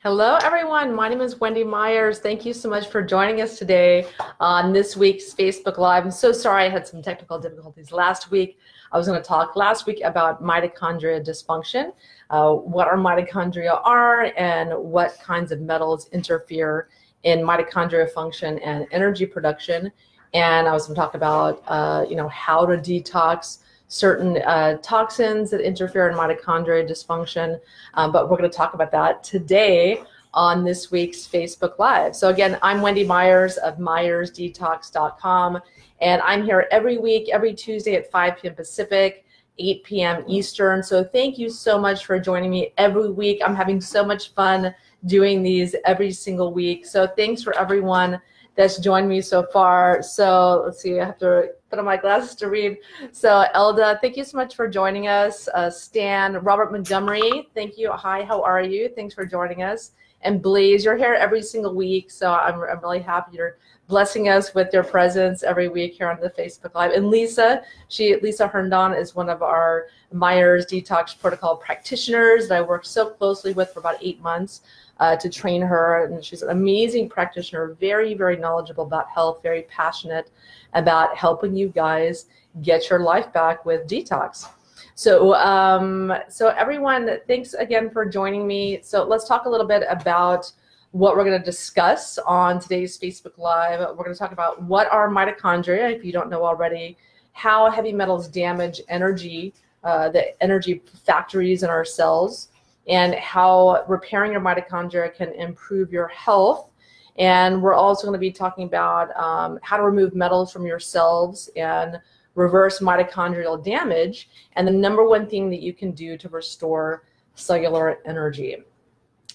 Hello, everyone. My name is Wendy Myers. Thank you so much for joining us today on this week's Facebook Live. I'm so sorry I had some technical difficulties last week. I was going to talk last week about mitochondria dysfunction, what our mitochondria are, and what kinds of metals interfere in mitochondria function and energy production. And I was going to talk about, how to detox certain toxins that interfere in mitochondria dysfunction, but we're going to talk about that today on this week's Facebook Live. So again, I'm Wendy Myers of MyersDetox.com, and I'm here every week, every Tuesday at 5 p.m. Pacific, 8 p.m. Eastern. So thank you so much for joining me every week. I'm having so much fun doing these every single week. So thanks for everyone that's joined me so far. So let's see, I have to put on my glasses to read. So Elda, thank you so much for joining us. Stan, Robert Montgomery, thank you. Hi, how are you? Thanks for joining us. And Blaze, you're here every single week. So I'm really happy you're blessing us with your presence every week here on the Facebook Live. And Lisa Herndon is one of our Myers Detox Protocol practitioners that I worked so closely with for about 8 months. To train her, and she's an amazing practitioner, very, very knowledgeable about health, very passionate about helping you guys get your life back with detox. So, so everyone, thanks again for joining me. So let's talk a little bit about what we're going to discuss on today's Facebook Live. We're going to talk about what are mitochondria, if you don't know already, how heavy metals damage energy, the energy factories in our cells, and how repairing your mitochondria can improve your health. And we're also going to be talking about how to remove metals from your cells and reverse mitochondrial damage, and the #1 thing that you can do to restore cellular energy.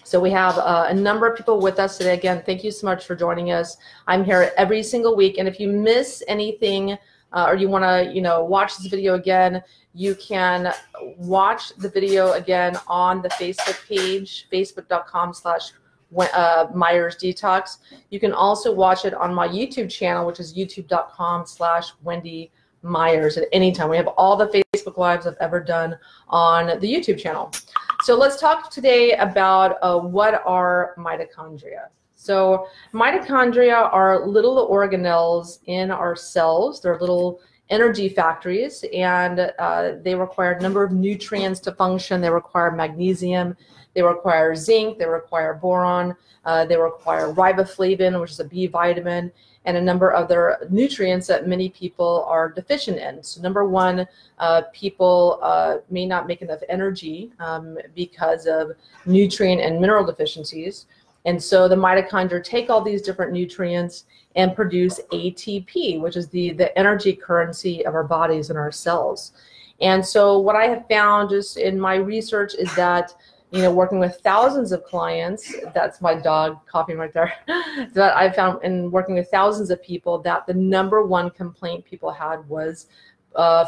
So we have a number of people with us today. Again, thank you so much for joining us. I'm here every single week, and if you miss anything or you want to, watch this video again, you can watch the video again on the Facebook page, facebook.com/Myers Detox. You can also watch it on my YouTube channel, which is youtube.com/Wendy Myers at any time. We have all the Facebook Lives I've ever done on the YouTube channel. So let's talk today about what are mitochondria. So mitochondria are little organelles in our cells. They're little energy factories, and they require a number of nutrients to function. They require magnesium, they require zinc, they require boron, they require riboflavin, which is a B vitamin, and a number of other nutrients that many people are deficient in. So #1, people may not make enough energy because of nutrient and mineral deficiencies. And so the mitochondria take all these different nutrients and produce ATP, which is the energy currency of our bodies and our cells. And so what I have found just in my research is that, working with thousands of clients, that's my dog coughing right there, that I found in working with thousands of people that the #1 complaint people had was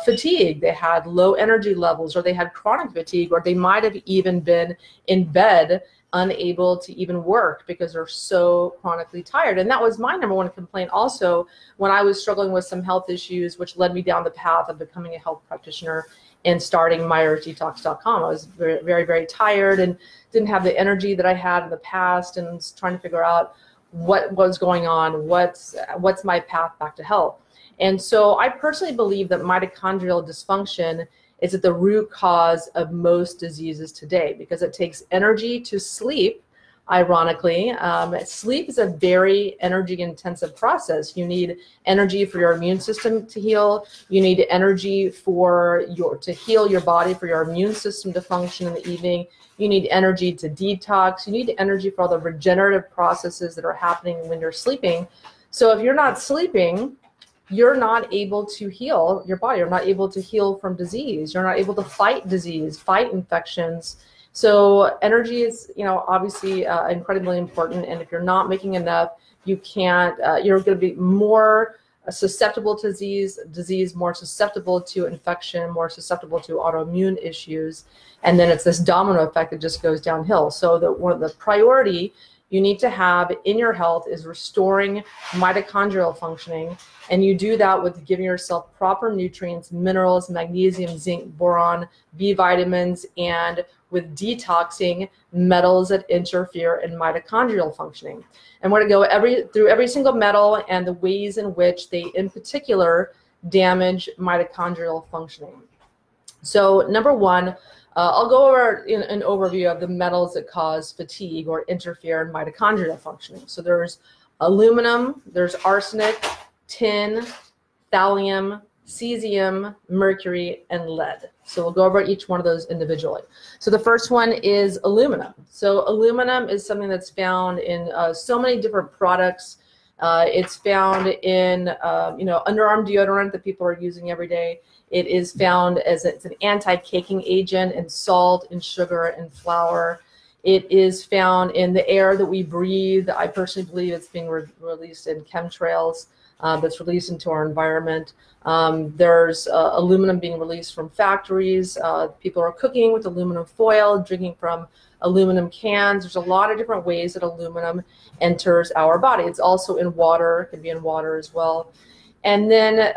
fatigue. They had low energy levels, or they had chronic fatigue, or they might have even been in bed unable to even work because they're so chronically tired. And that was my #1 complaint also when I was struggling with some health issues, which led me down the path of becoming a health practitioner and starting MyersDetox.com. I was very, very, very tired and didn't have the energy that I had in the past, and was trying to figure out what was going on, what's my path back to health. And so I personally believe that mitochondrial dysfunction is at the root cause of most diseases today, because it takes energy to sleep. Ironically, sleep is a very energy intensive process. You need energy for your immune system to heal. You need energy to heal your body, for your immune system to function in the evening. You need energy to detox. You need energy for all the regenerative processes that are happening when you're sleeping. So if you're not sleeping, you're not able to heal your body. You're not able to heal from disease. You're not able to fight disease, fight infections. So energy is, obviously incredibly important. And if you're not making enough, you can't, you're going to be more susceptible to disease, more susceptible to infection, more susceptible to autoimmune issues. And then it's this domino effect that just goes downhill. So one of the priority you need to have in your health is restoring mitochondrial functioning. And you do that with giving yourself proper nutrients, minerals, magnesium, zinc, boron, B vitamins, and with detoxing metals that interfere in mitochondrial functioning. And we're going to go through every single metal and the ways in which they, in particular, damage mitochondrial functioning. So number one, I'll go over an overview of the metals that cause fatigue or interfere in mitochondrial functioning. So there's aluminum, there's arsenic, tin, thallium, cesium, mercury, and lead. So we'll go over each one of those individually. So the first one is aluminum. So aluminum is something that's found in so many different products. It's found in underarm deodorant that people are using every day. It is found as it's an anti-caking agent in salt, in sugar, and flour. It is found in the air that we breathe. I personally believe it's being released in chemtrails. That's released into our environment. There's aluminum being released from factories. People are cooking with aluminum foil, drinking from aluminum cans. There's a lot of different ways that aluminum enters our body. It's also in water. It can be in water as well. And then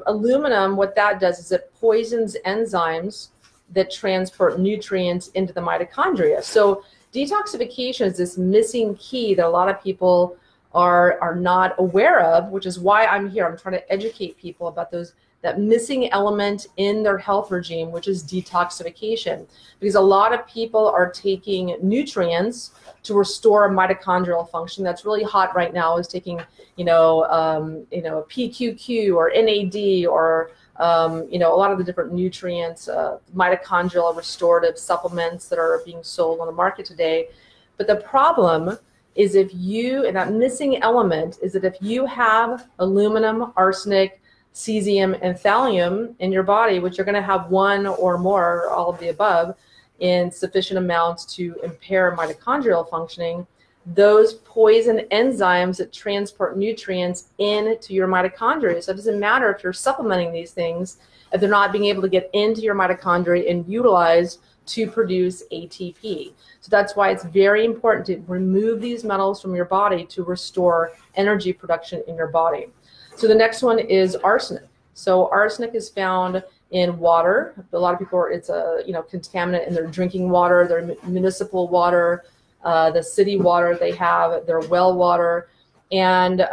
aluminum, what that does is it poisons enzymes that transport nutrients into the mitochondria. So detoxification is this missing key that a lot of people are not aware of, which is why I'm here. I'm trying to educate people about that missing element in their health regime, which is detoxification. Because a lot of people are taking nutrients to restore mitochondrial function. That's really hot right now, is taking, PQQ or NAD or a lot of the different nutrients, mitochondrial restorative supplements that are being sold on the market today. But the problem is and that missing element is that if you have aluminum, arsenic, cesium, and thallium in your body, which you're going to have one or more, or all of the above, in sufficient amounts to impair mitochondrial functioning, those poison enzymes that transport nutrients into your mitochondria. So it doesn't matter if you're supplementing these things, if they're not being able to get into your mitochondria and utilize to produce ATP. So that's why it's very important to remove these metals from your body to restore energy production in your body. So the next one is arsenic. So arsenic is found in water. A lot of people, it's a contaminant in their drinking water, their municipal water, the city water they have, their well water. And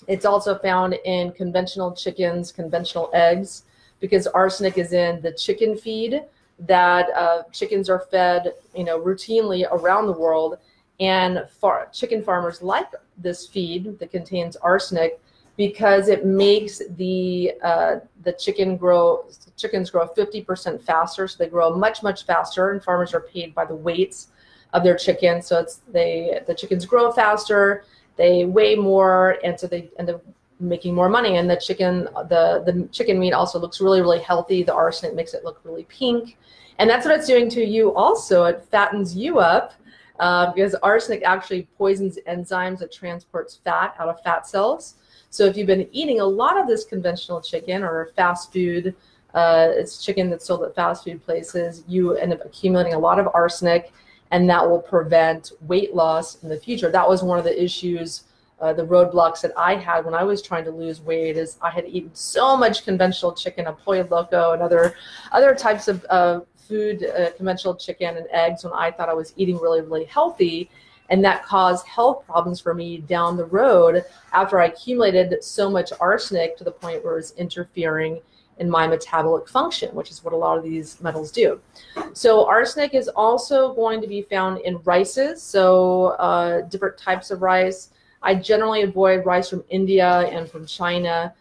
it's also found in conventional chickens, conventional eggs, because arsenic is in the chicken feed that chickens are fed, routinely around the world, and chicken farmers like this feed that contains arsenic because it makes the chickens grow 50% faster. So they grow much faster, and farmers are paid by the weights of their chickens. So the chickens grow faster, they weigh more, and so they end up making more money. And the chicken meat also looks really healthy. The arsenic makes it look really pink, and that's what it's doing to you also. It fattens you up because arsenic actually poisons enzymes that transports fat out of fat cells. So if you've been eating a lot of this conventional chicken or fast food, it's chicken that's sold at fast food places, you end up accumulating a lot of arsenic, and that will prevent weight loss in the future. That was one of the issues, the roadblocks that I had when I was trying to lose weight, is I had eaten so much conventional chicken, a pollo loco, and other types of food, conventional chicken and eggs, when I thought I was eating really healthy. And that caused health problems for me down the road after I accumulated so much arsenic to the point where it was interfering in my metabolic function, which is what a lot of these metals do. So arsenic is also going to be found in rices, so different types of rice. I generally avoid rice from India and from China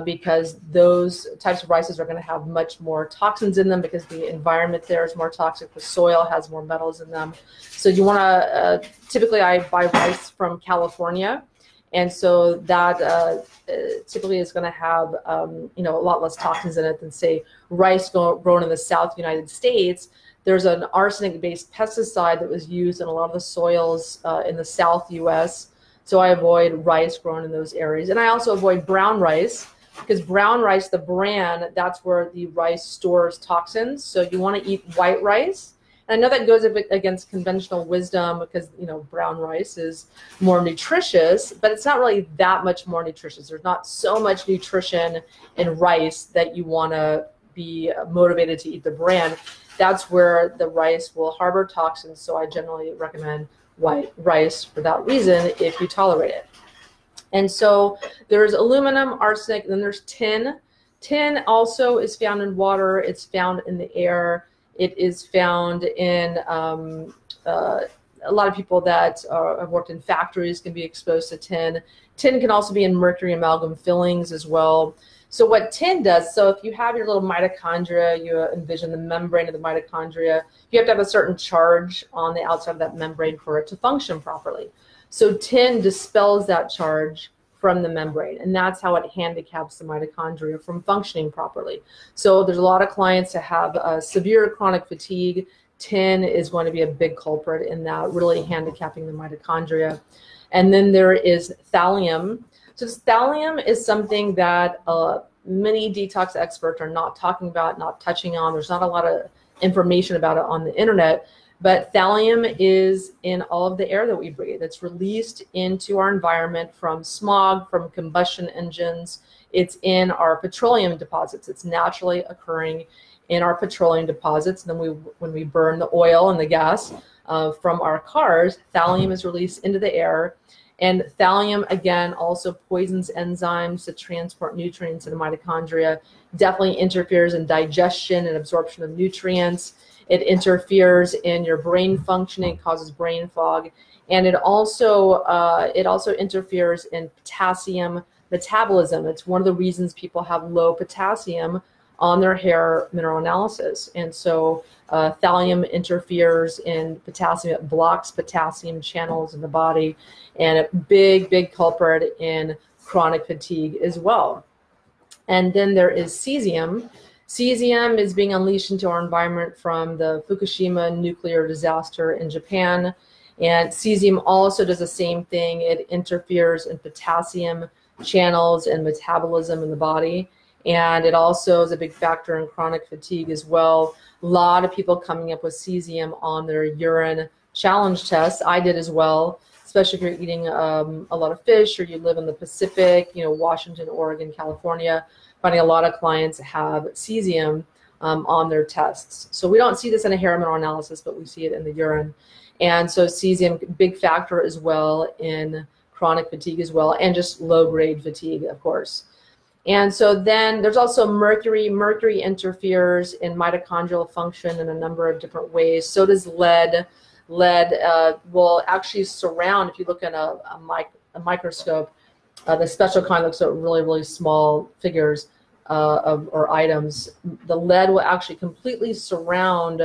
because those types of rices are going to have much more toxins in them because the environment there is more toxic. The soil has more metals in them. So you want to, typically I buy rice from California. And so that typically is going to have, a lot less toxins in it than, say, rice grown in the South United States. There's an arsenic-based pesticide that was used in a lot of the soils in the South U.S., so I avoid rice grown in those areas. And I also avoid brown rice, because brown rice, the bran, that's where the rice stores toxins. So you want to eat white rice. And I know that goes a bit against conventional wisdom because, brown rice is more nutritious, but it's not really that much more nutritious. There's not so much nutrition in rice that you want to be motivated to eat the bran. that's where the rice will harbor toxins. So I generally recommend white rice for that reason if you tolerate it. And so there's aluminum, arsenic, and then there's tin. Tin also is found in water. It's found in the air. It is found in a lot of people that have worked in factories can be exposed to tin. Tin can also be in mercury amalgam fillings as well. So what tin does, so if you have your little mitochondria, you envision the membrane of the mitochondria, you have to have a certain charge on the outside of that membrane for it to function properly. So tin dispels that charge from the membrane, and that's how it handicaps the mitochondria from functioning properly. So there's a lot of clients that have severe chronic fatigue. Tin is going to be a big culprit in that, really handicapping the mitochondria. And then there is thallium. So this thallium is something that many detox experts are not talking about, not touching on. There's not a lot of information about it on the internet, but thallium is in all of the air that we breathe. It's released into our environment from smog, from combustion engines. It's in our petroleum deposits. It's naturally occurring in our petroleum deposits. And then when we burn the oil and the gas from our cars, thallium is released into the air. And thallium, again, also poisons enzymes that transport nutrients in the mitochondria, definitely interferes in digestion and absorption of nutrients. It interferes in your brain functioning, causes brain fog. And it also interferes in potassium metabolism. It's one of the reasons people have low potassium on their hair mineral analysis. And so thallium interferes in potassium. It blocks potassium channels in the body, and a big, big culprit in chronic fatigue as well. And then there is cesium. Cesium is being unleashed into our environment from the Fukushima nuclear disaster in Japan. And cesium also does the same thing. It interferes in potassium channels and metabolism in the body. And it also is a big factor in chronic fatigue as well. A lot of people coming up with cesium on their urine challenge tests. I did as well, especially if you're eating a lot of fish or you live in the Pacific, you know, Washington, Oregon, California. Finding a lot of clients have cesium on their tests. So we don't see this in a hair mineral analysis, but we see it in the urine. And so cesium, big factor as well in chronic fatigue as well, and just low-grade fatigue, of course. And so then there's also mercury. Mercury interferes in mitochondrial function in a number of different ways. So does lead. Lead will actually surround, if you look at a microscope, the special kind looks at really, really small figures or items. The lead will actually completely surround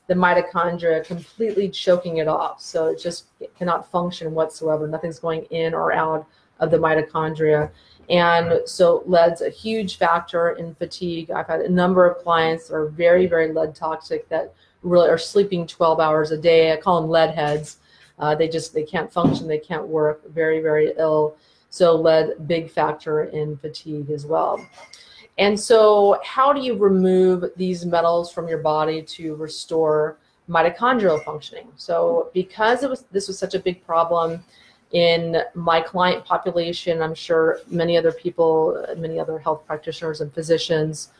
the mitochondria, completely choking it off. So it cannot function whatsoever. Nothing's going in or out of the mitochondria. And so lead's a huge factor in fatigue. I've had a number of clients that are very, very lead toxic that really are sleeping 12 hours a day. I call them lead heads. They can't function. They can't work. Very, very ill. So lead, big factor in fatigue as well. And so how do you remove these metals from your body to restore mitochondrial functioning? So because this was such a big problem in my client population, I'm sure many other people, many other health practitioners and physicians,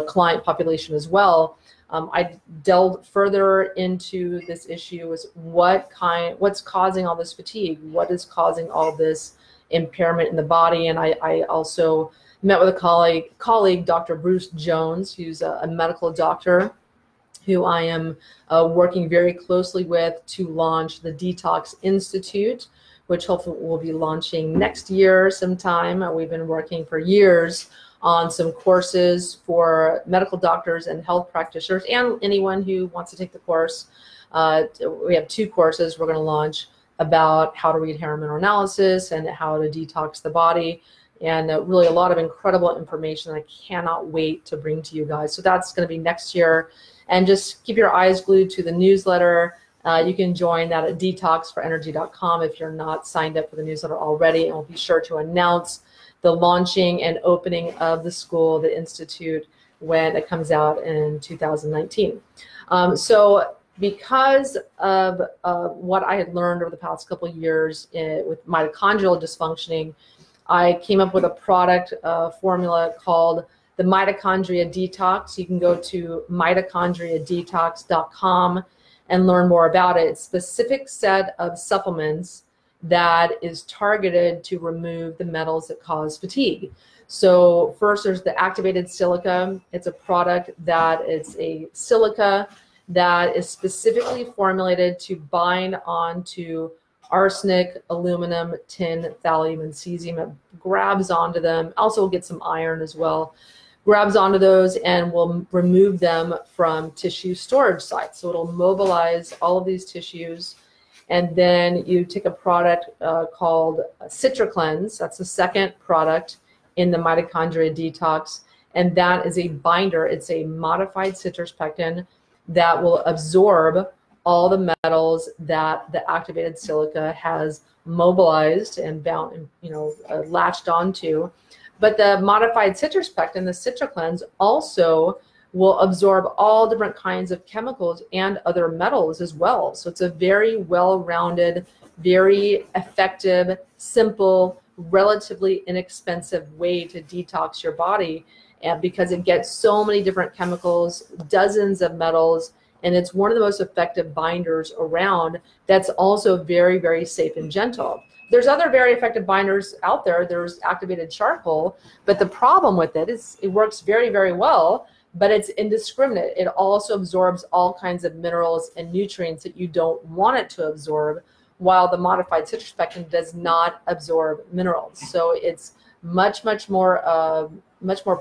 client population as well, I delved further into this issue is what's causing all this fatigue? What is causing all this impairment in the body? And I also met with a colleague, Dr. Bruce Jones, who's a medical doctor who I am working very closely with to launch the Detox Institute, which hopefully we'll be launching next year sometime. We've been working for years on some courses for medical doctors and health practitioners and anyone who wants to take the course. We have 2 courses we're going to launch about how to read hair mineral analysis and how to detox the body, and really a lot of incredible information that I cannot wait to bring to you guys. So that's going to be next year. And just keep your eyes glued to the newsletter. You can join that at detoxforenergy.com if you're not signed up for the newsletter already, and we'll be sure to announce the launching and opening of the school, the Institute, when it comes out in 2019. So because of what I had learned over the past couple of years with mitochondrial dysfunctioning, I came up with a product formula called the Mitochondria Detox. You can go to mitochondriadetox.com and learn more about it. It's a specific set of supplements that is targeted to remove the metals that cause fatigue. So first, there's the activated silica. It's a product that is a silica that is specifically formulated to bind onto arsenic, aluminum, tin, thallium, and cesium. It grabs onto them. Also will get some iron as well. Grabs onto those and will remove them from tissue storage sites. So it'll mobilize all of these tissues. And then you take a product called CitraCleanse. That's the second product in the Mitochondria Detox. And that is a binder. It's a modified citrus pectin that will absorb all the metals that the activated silica has mobilized and bound, latched onto. But the modified citrus pectin, the CitraCleanse, also will absorb all different kinds of chemicals and other metals as well. So it's a very well-rounded, very effective, simple, relatively inexpensive way to detox your body, and because it gets so many different chemicals, dozens of metals, and it's one of the most effective binders around that's also very, very safe and gentle. There's other very effective binders out there. There's activated charcoal, but the problem with it is it works very, very well, but it's indiscriminate. It also absorbs all kinds of minerals and nutrients that you don't want it to absorb, while the modified citrus pectin does not absorb minerals. So it's much more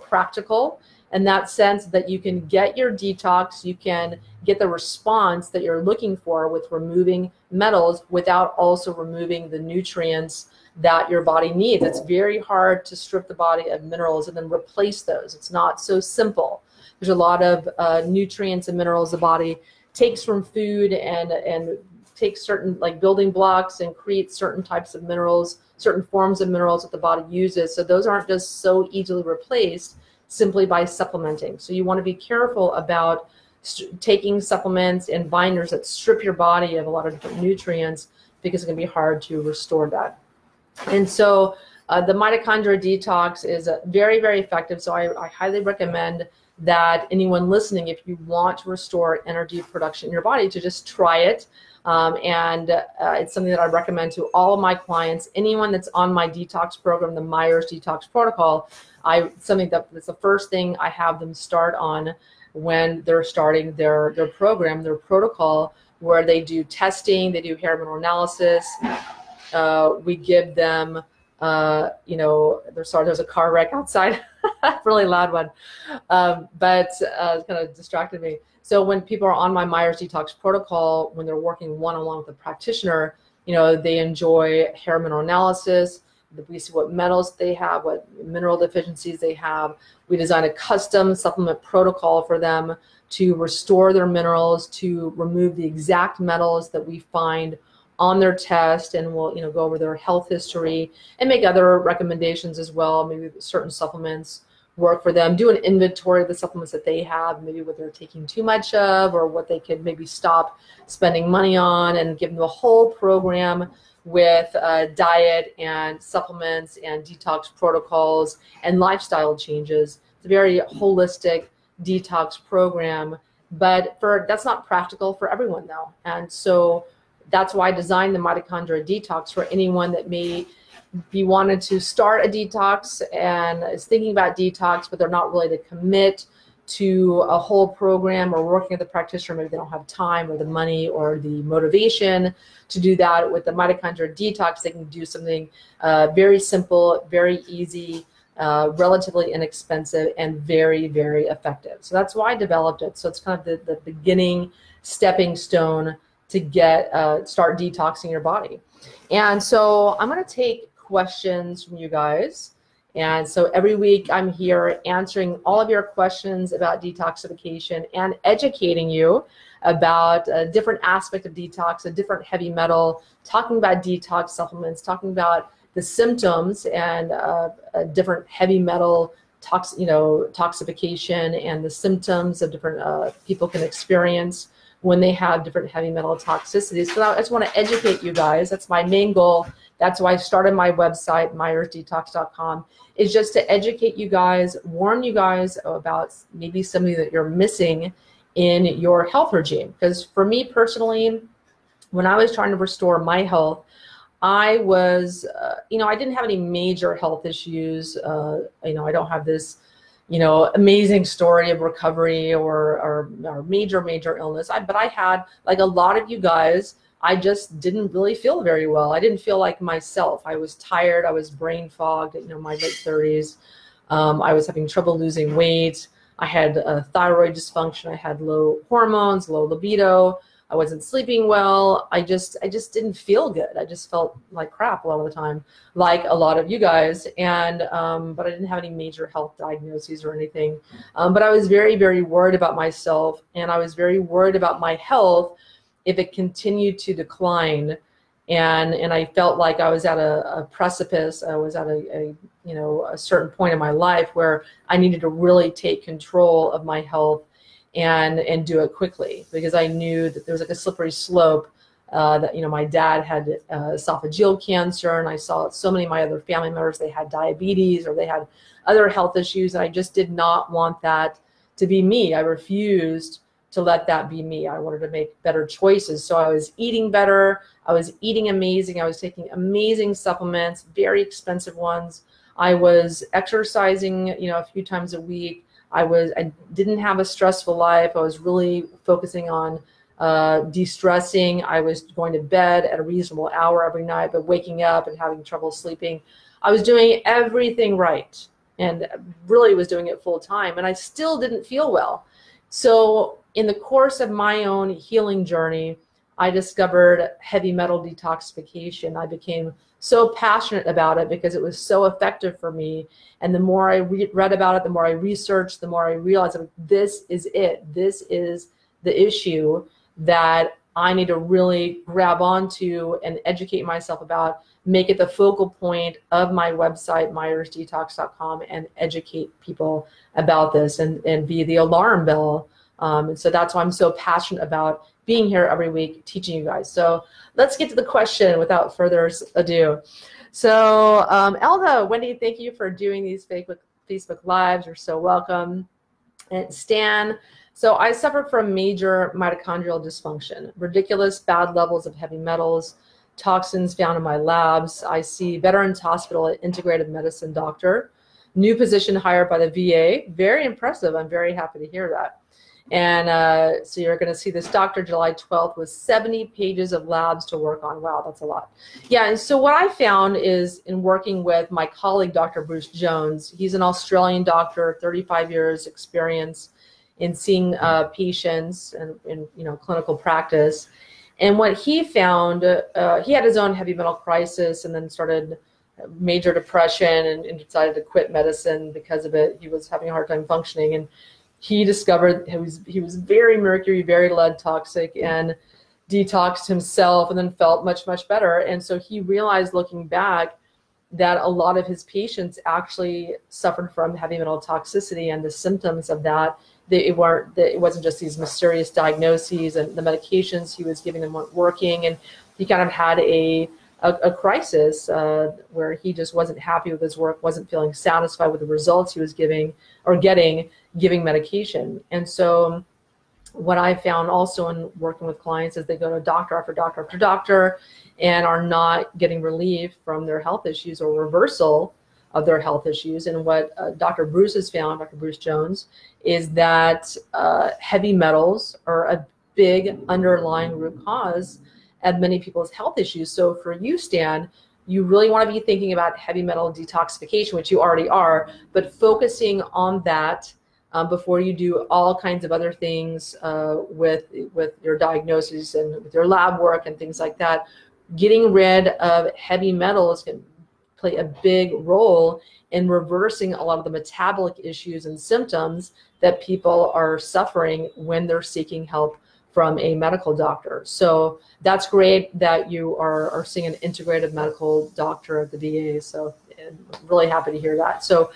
practical in that sense that you can get your detox, you can get the response that you're looking for with removing metals without also removing the nutrients that your body needs. It's very hard to strip the body of minerals and then replace those. It's not so simple. There's a lot of nutrients and minerals the body takes from food and takes certain like building blocks and creates certain types of minerals, certain forms of minerals that the body uses. So those aren't just so easily replaced simply by supplementing. So you want to be careful about taking supplements and binders that strip your body of a lot of different nutrients, because it can be hard to restore that. And so the Mitochondria Detox is very, very effective. So I highly recommend that anyone listening, if you want to restore energy production in your body, to just try it. It's something that I recommend to all of my clients. Anyone that's on my detox program, the Myers Detox Protocol, that's the first thing I have them start on when they're starting their program, their protocol, where they do testing, they do hair mineral analysis. We give them, there's a car wreck outside, really loud one, but it kind of distracted me. So when people are on my Myers Detox Protocol, when they're working one-on-one with a practitioner, they enjoy hair mineral analysis. We see what metals they have, what mineral deficiencies they have. We design a custom supplement protocol for them to restore their minerals, to remove the exact metals that we find on their test, and we'll go over their health history and make other recommendations as well. Maybe certain supplements work for them, do an inventory of the supplements that they have, maybe what they're taking too much of, or what they could maybe stop spending money on, and give them a whole program with diet and supplements and detox protocols and lifestyle changes. It's a very holistic detox program, but that's not practical for everyone though. And so that's why I designed the Mitochondria Detox for anyone that may be wanted to start a detox and is thinking about detox, but they're not really to commit to a whole program, or working with a practitioner. Maybe they don't have time or the money or the motivation to do that. With the Mitochondria Detox, they can do something very simple, very easy, relatively inexpensive, and very, very effective. So that's why I developed it. So it's kind of the beginning stepping stone to start detoxing your body. And so I'm going to take questions from you guys. And so every week I'm here answering all of your questions about detoxification and educating you about a different aspect of detox, a different heavy metal, talking about detox supplements, talking about the symptoms and a different heavy metal toxification, and the symptoms of different people can experience when they have different heavy metal toxicities. So I just want to educate you guys. That's my main goal, That's why I started my website, myersdetox.com, is just to educate you guys, warn you guys about maybe something that you're missing in your health regime. Because for me personally, when I was trying to restore my health, I was, I didn't have any major health issues. I don't have this, amazing story of recovery or major illness. But I had, like a lot of you guys, I just didn't really feel very well. I didn't feel like myself. I was tired. I was brain fogged, my late 30s. I was having trouble losing weight. I had thyroid dysfunction. I had low hormones, low libido. I wasn't sleeping well. I just didn't feel good. I just felt like crap a lot of the time, like a lot of you guys. And but I didn't have any major health diagnoses or anything. But I was very, very worried about myself, and I was very worried about my health if it continued to decline. And I felt like I was at a precipice. I was at a certain point in my life where I needed to really take control of my health and do it quickly, because I knew that there was like a slippery slope, that my dad had esophageal cancer, and I saw so many of my other family members, they had diabetes or they had other health issues, and I just did not want that to be me. I refused to let that be me. I wanted to make better choices. So I was eating better. I was eating amazing. I was taking amazing supplements, very expensive ones. I was exercising, a few times a week. I didn't have a stressful life. I was really focusing on de-stressing. I was going to bed at a reasonable hour every night, but waking up and having trouble sleeping. I was doing everything right and really was doing it full time, and I still didn't feel well. So in the course of my own healing journey, I discovered heavy metal detoxification. I became so passionate about it because it was so effective for me. And the more I read about it, the more I researched, the more I realized this is it. This is the issue that I need to really grab onto and educate myself about, make it the focal point of my website, myersdetox.com, and educate people about this and be the alarm bell. And so that's why I'm so passionate about being here every week, teaching you guys. So let's get to the question without further ado. So Elda, Wendy, thank you for doing these Facebook Lives. You're so welcome. And Stan, so I suffer from major mitochondrial dysfunction, ridiculous bad levels of heavy metals, toxins found in my labs. I see Veterans Hospital integrative medicine doctor, new position hired by the VA. Very impressive. I'm very happy to hear that. And so you're going to see this doctor July 12th with 70 pages of labs to work on. Wow, that's a lot. Yeah, and so what I found is in working with my colleague, Dr. Bruce Jones, he's an Australian doctor, 35 years experience in seeing patients and in clinical practice. And what he found, he had his own heavy metal crisis and then started major depression and decided to quit medicine because of it. He was having a hard time functioning, and he discovered he was very mercury, very lead toxic, and detoxed himself and then felt much, much better. And so he realized, looking back, that a lot of his patients actually suffered from heavy metal toxicity, and the symptoms of that, it wasn't just these mysterious diagnoses, and the medications he was giving them weren't working. And he kind of had a crisis where he just wasn't happy with his work, wasn't feeling satisfied with the results he was giving medication. And so what I found also in working with clients is they go to doctor after doctor after doctor and are not getting relief from their health issues or reversal of their health issues. And what Dr. Bruce has found, Dr. Bruce Jones, is that heavy metals are a big underlying root cause of many people's health issues. So for you, Stan, you really want to be thinking about heavy metal detoxification, which you already are, but focusing on that before you do all kinds of other things with your diagnoses and with your lab work and things like that. Getting rid of heavy metals can play a big role in reversing a lot of the metabolic issues and symptoms that people are suffering when they're seeking help from a medical doctor. So that's great that you are seeing an integrative medical doctor at the VA. So I'm really happy to hear that. So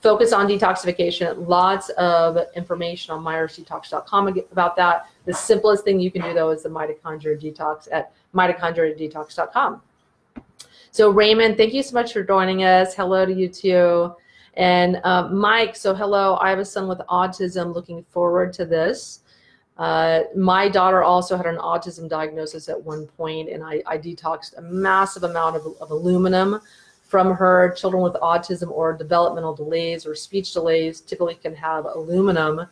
focus on detoxification. Lots of information on myersdetox.com about that. The simplest thing you can do, though, is the Mitochondria Detox at mitochondriadetox.com. So Raymond, thank you so much for joining us. Hello to you too. And Mike, so hello, I have a son with autism, looking forward to this. My daughter also had an autism diagnosis at one point, and I detoxed a massive amount of aluminum from her. Children with autism or developmental delays or speech delays typically can have aluminum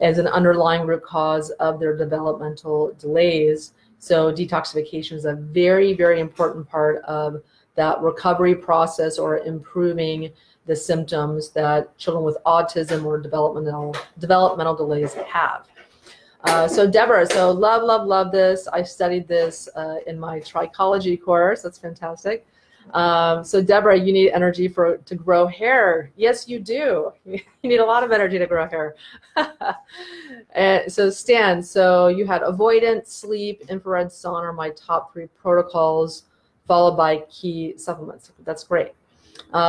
as an underlying root cause of their developmental delays. So detoxification is a very, very important part of that recovery process, or improving the symptoms that children with autism or developmental delays have. So Deborah, so love this. I studied this in my trichology course. That's fantastic. So Deborah, you need energy to grow hair. Yes, you do. You need a lot of energy to grow hair. And so Stan, so you had avoidance, sleep, infrared sauna are my top 3 protocols, followed by key supplements. That's great.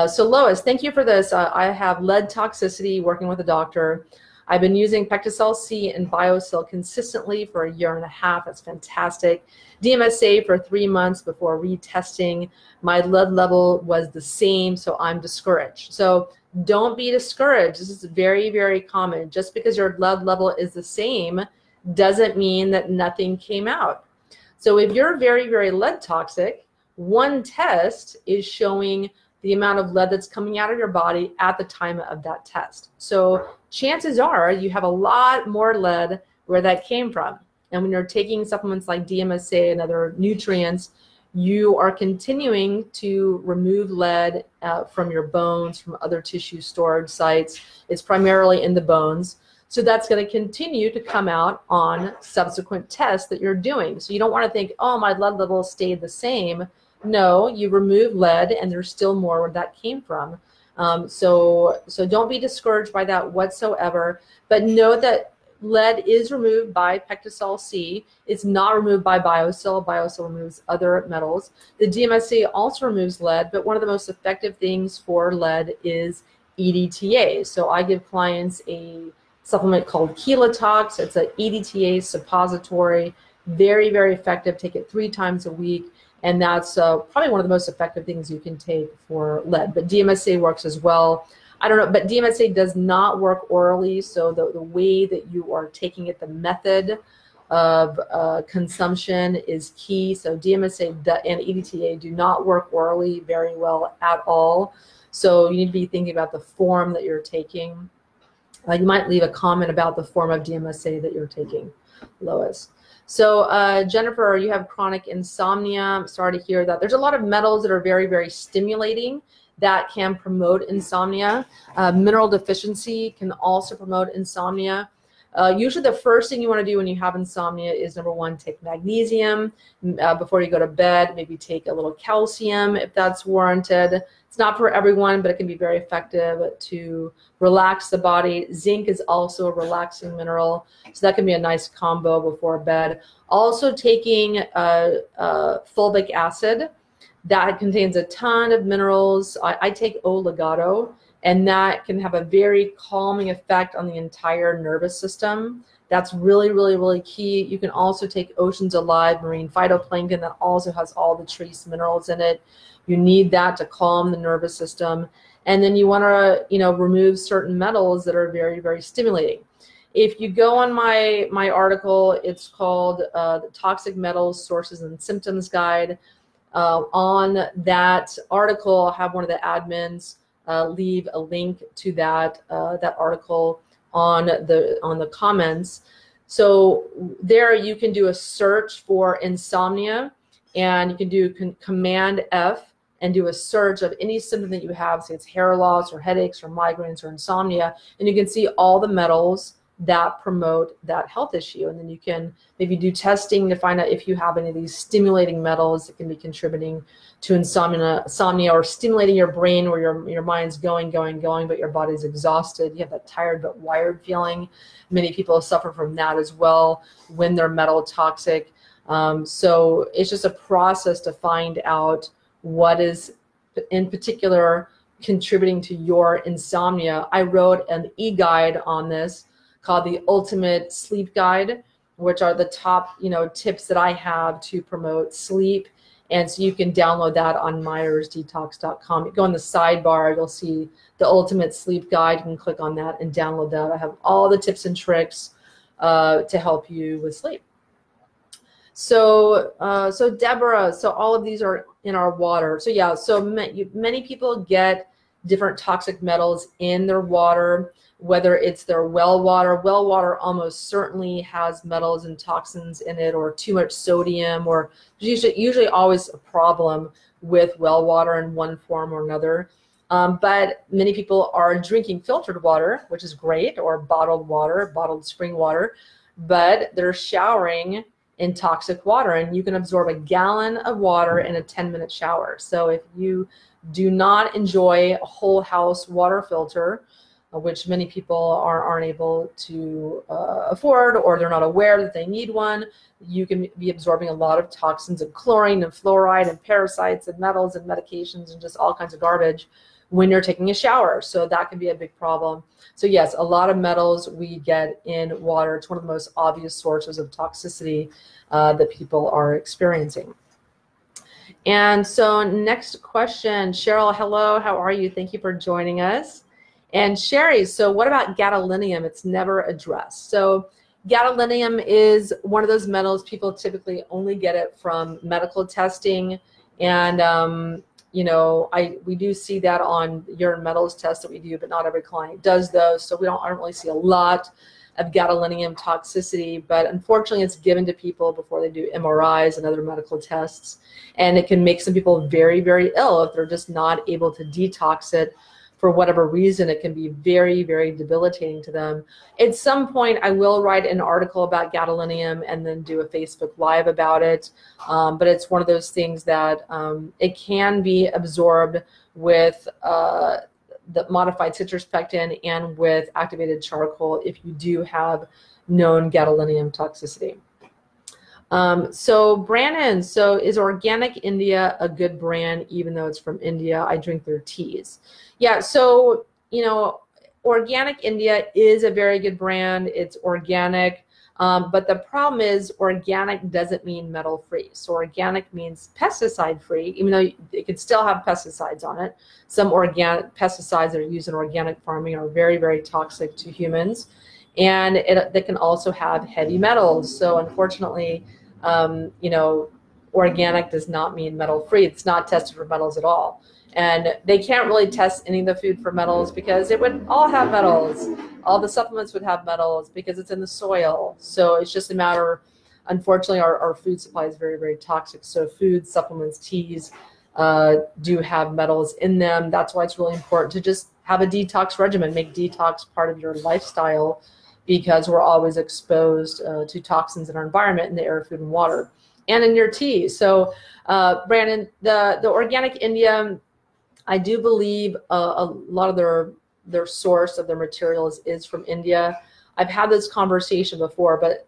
So Lois, thank you for this. I have lead toxicity, working with a doctor. I've been using Pectacell C and BioSil consistently for 1.5 years. That's fantastic. DMSA for 3 months before retesting. My lead level was the same, so I'm discouraged. So don't be discouraged. This is very, very common. Just because your lead level is the same doesn't mean that nothing came out. So if you're very, very lead toxic, one test is showing the amount of lead that's coming out of your body at the time of that test. So chances are you have a lot more lead where that came from. And when you're taking supplements like DMSA and other nutrients, you are continuing to remove lead from your bones, from other tissue storage sites. It's primarily in the bones. So that's going to continue to come out on subsequent tests that you're doing. So you don't want to think, oh, my lead level stayed the same. No, you remove lead and there's still more where that came from. So don't be discouraged by that whatsoever, but know that lead is removed by Pectacell C. It's not removed by BioSil. BioSil removes other metals. The DMSA also removes lead, but one of the most effective things for lead is EDTA. So I give clients a supplement called Kelatox. It's an EDTA suppository, very, very effective. Take it 3 times a week. And that's probably one of the most effective things you can take for lead. But DMSA works as well. I don't know, but DMSA does not work orally. So the way that you are taking it, the method of consumption is key. So DMSA and EDTA do not work orally very well at all. So you need to be thinking about the form that you're taking. You might leave a comment about the form of DMSA that you're taking, Lois. So Jennifer, you have chronic insomnia. I'm sorry to hear that. There's a lot of metals that are very, very stimulating that can promote insomnia. Mineral deficiency can also promote insomnia. Usually the first thing you want to do when you have insomnia is, number 1, take magnesium before you go to bed. Maybe take a little calcium if that's warranted. It's not for everyone, but it can be very effective to relax the body. Zinc is also a relaxing mineral, so that can be a nice combo before bed. Also taking fulvic acid. That contains a ton of minerals. I take O-Legato, and that can have a very calming effect on the entire nervous system. That's really, really, really key. You can also take Oceans Alive marine phytoplankton that also has all the trace minerals in it. You need that to calm the nervous system. And then you want to, remove certain metals that are very, very stimulating. If you go on my article, it's called the Toxic Metals Sources and Symptoms Guide. On that article, I'll have one of the admins leave a link to that article on the comments. So there you can do a search for insomnia, and you can do Command F and do a search of any symptom that you have, say it's hair loss or headaches or migraines or insomnia, and you can see all the metals that promote that health issue. And then you can maybe do testing to find out if you have any of these stimulating metals that can be contributing to insomnia, or stimulating your brain where your mind's going, but your body's exhausted. You have that tired but wired feeling. Many people suffer from that as well when they're metal toxic. So it's just a process to find out what is in particular contributing to your insomnia. I wrote an e-guide on this called the Ultimate Sleep Guide, which are the top, tips that I have to promote sleep. And so you can download that on myersdetox.com. You go in the sidebar, you'll see the Ultimate Sleep Guide. You can click on that and download that. I have all the tips and tricks to help you with sleep. So, so Deborah, so all of these are in our water. So yeah, so many people get different toxic metals in their water, whether it's their well water. Well water almost certainly has metals and toxins in it, or too much sodium, or there's usually always a problem with well water in one form or another. But many people are drinking filtered water, which is great, or bottled water, bottled spring water, but they're showering in toxic water, and you can absorb a gallon of water in a 10-minute shower. So if you do not enjoy a whole house water filter, which many people aren't able to afford, or they're not aware that they need one, you can be absorbing a lot of toxins and chlorine and fluoride and parasites and metals and medications and just all kinds of garbage when you're taking a shower. So that can be a big problem. So yes, a lot of metals we get in water. It's one of the most obvious sources of toxicity that people are experiencing. And so next question, Cheryl, hello, how are you? Thank you for joining us. And Sherry, so what about gadolinium? It's never addressed. So gadolinium is one of those metals, people typically only get it from medical testing. And you know, we do see that on urine metals tests that we do, but not every client does those. So I don't really see a lot of gadolinium toxicity, but unfortunately it's given to people before they do MRIs and other medical tests. And it can make some people very, very ill if they're just not able to detox it for whatever reason. It can be very, very debilitating to them. At some point, I will write an article about gadolinium and then do a Facebook Live about it. But it's one of those things that it can be absorbed with the modified citrus pectin and with activated charcoal if you do have known gadolinium toxicity. So Brandon, so is Organic India a good brand even though it's from India? I drink their teas. Yeah, so, you know, Organic India is a very good brand. It's organic, but the problem is organic doesn't mean metal-free. So organic means pesticide-free, even though it could still have pesticides on it. Some organic pesticides that are used in organic farming are very, very toxic to humans. And they can also have heavy metals. So unfortunately, you know, organic does not mean metal-free. It's not tested for metals at all. And they can't really test any of the food for metals because it would all have metals. All the supplements would have metals because it's in the soil. So it's just a matter, unfortunately, our food supply is very, very toxic. So food, supplements, teas do have metals in them. That's why it's really important to just have a detox regimen, make detox part of your lifestyle, because we're always exposed to toxins in our environment, in the air, food, and water, and in your tea. So Brandon, the Organic India, I do believe a lot of their source of their materials is from India. I've had this conversation before, but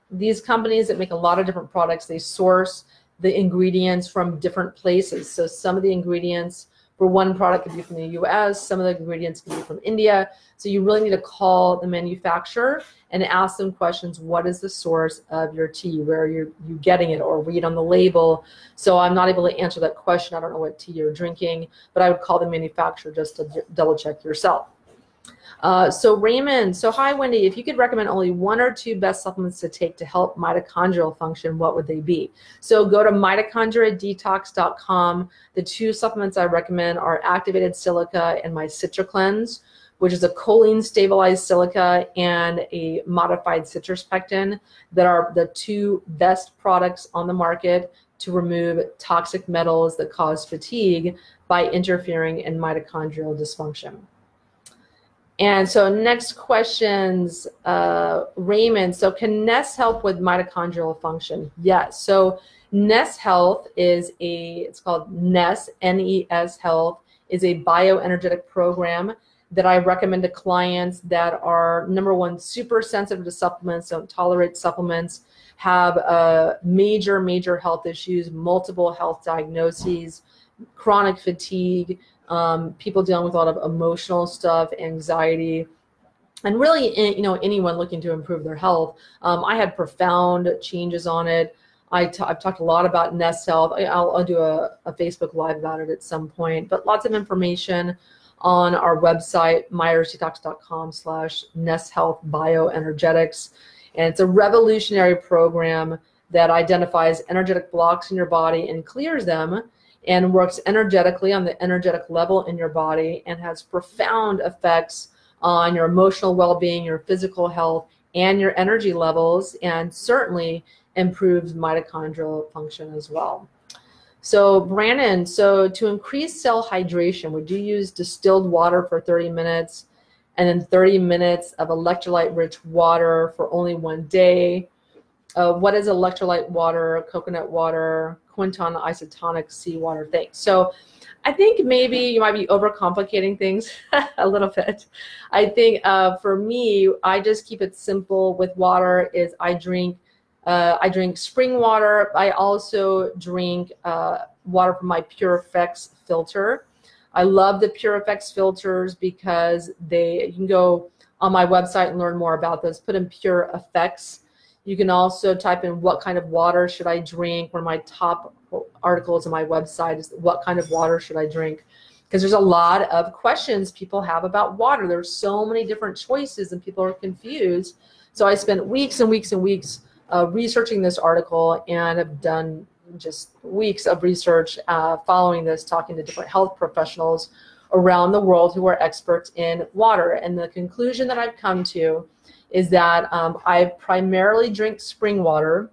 these companies that make a lot of different products, they source the ingredients from different places. So some of the ingredients for one product could be from the US, some of the ingredients could be from India. So you really need to call the manufacturer and ask them questions. What is the source of your tea? Where are you getting it? Or read on the label. So I'm not able to answer that question. I don't know what tea you're drinking, but I would call the manufacturer just to double check yourself. So Raymond, so hi Wendy, if you could recommend only one or two best supplements to take to help mitochondrial function, what would they be? So go to mitochondriadetox.com. The two supplements I recommend are activated silica and my CitraCleanse, which is a choline stabilized silica and a modified citrus pectin, that are the two best products on the market to remove toxic metals that cause fatigue by interfering in mitochondrial dysfunction. And so next questions, Raymond. So can Ness help with mitochondrial function? Yes. So Ness Health is it's called Ness, N-E-S Health, is a bioenergetic program that I recommend to clients that are, number one, super sensitive to supplements, don't tolerate supplements, have major, major health issues, multiple health diagnoses, chronic fatigue, people dealing with a lot of emotional stuff, anxiety, and really, you know, anyone looking to improve their health. I had profound changes on it. I've talked a lot about Nest Health. I'll do a Facebook Live about it at some point, but lots of information on our website, myersdetox.com/Nest Health Bioenergetics. And it's a revolutionary program that identifies energetic blocks in your body and clears them, and works energetically on the energetic level in your body, and has profound effects on your emotional well-being, your physical health, and your energy levels, and certainly improves mitochondrial function as well. So Brandon, so to increase cell hydration, would you use distilled water for 30 minutes and then 30 minutes of electrolyte-rich water for only 1 day? What is electrolyte water, coconut water, Quinton isotonic seawater? Thanks. So I think maybe you might be overcomplicating things a little bit. I think for me, I just keep it simple with water. Is I drink spring water. I also drink water from my Pure Effects filter. I love the Pure Effects filters because you can go on my website and learn more about those. Put in Pure Effects. You can also type in what kind of water should I drink. One of my top articles on my website is what kind of water should I drink? Because there's a lot of questions people have about water. There's so many different choices and people are confused. So I spent weeks and weeks and weeks researching this article, and have done just weeks of research following this, talking to different health professionals around the world who are experts in water. And the conclusion that I've come to is that I primarily drink spring water,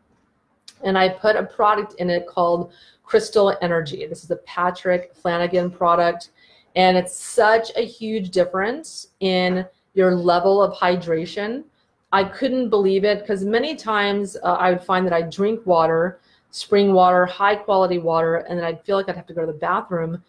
and I put a product in it called Crystal Energy. This is a Patrick Flanagan product, and it's such a huge difference in your level of hydration. I couldn't believe it, because many times I would find that I drink water, spring water, high quality water, and then I'd feel like I'd have to go to the bathroom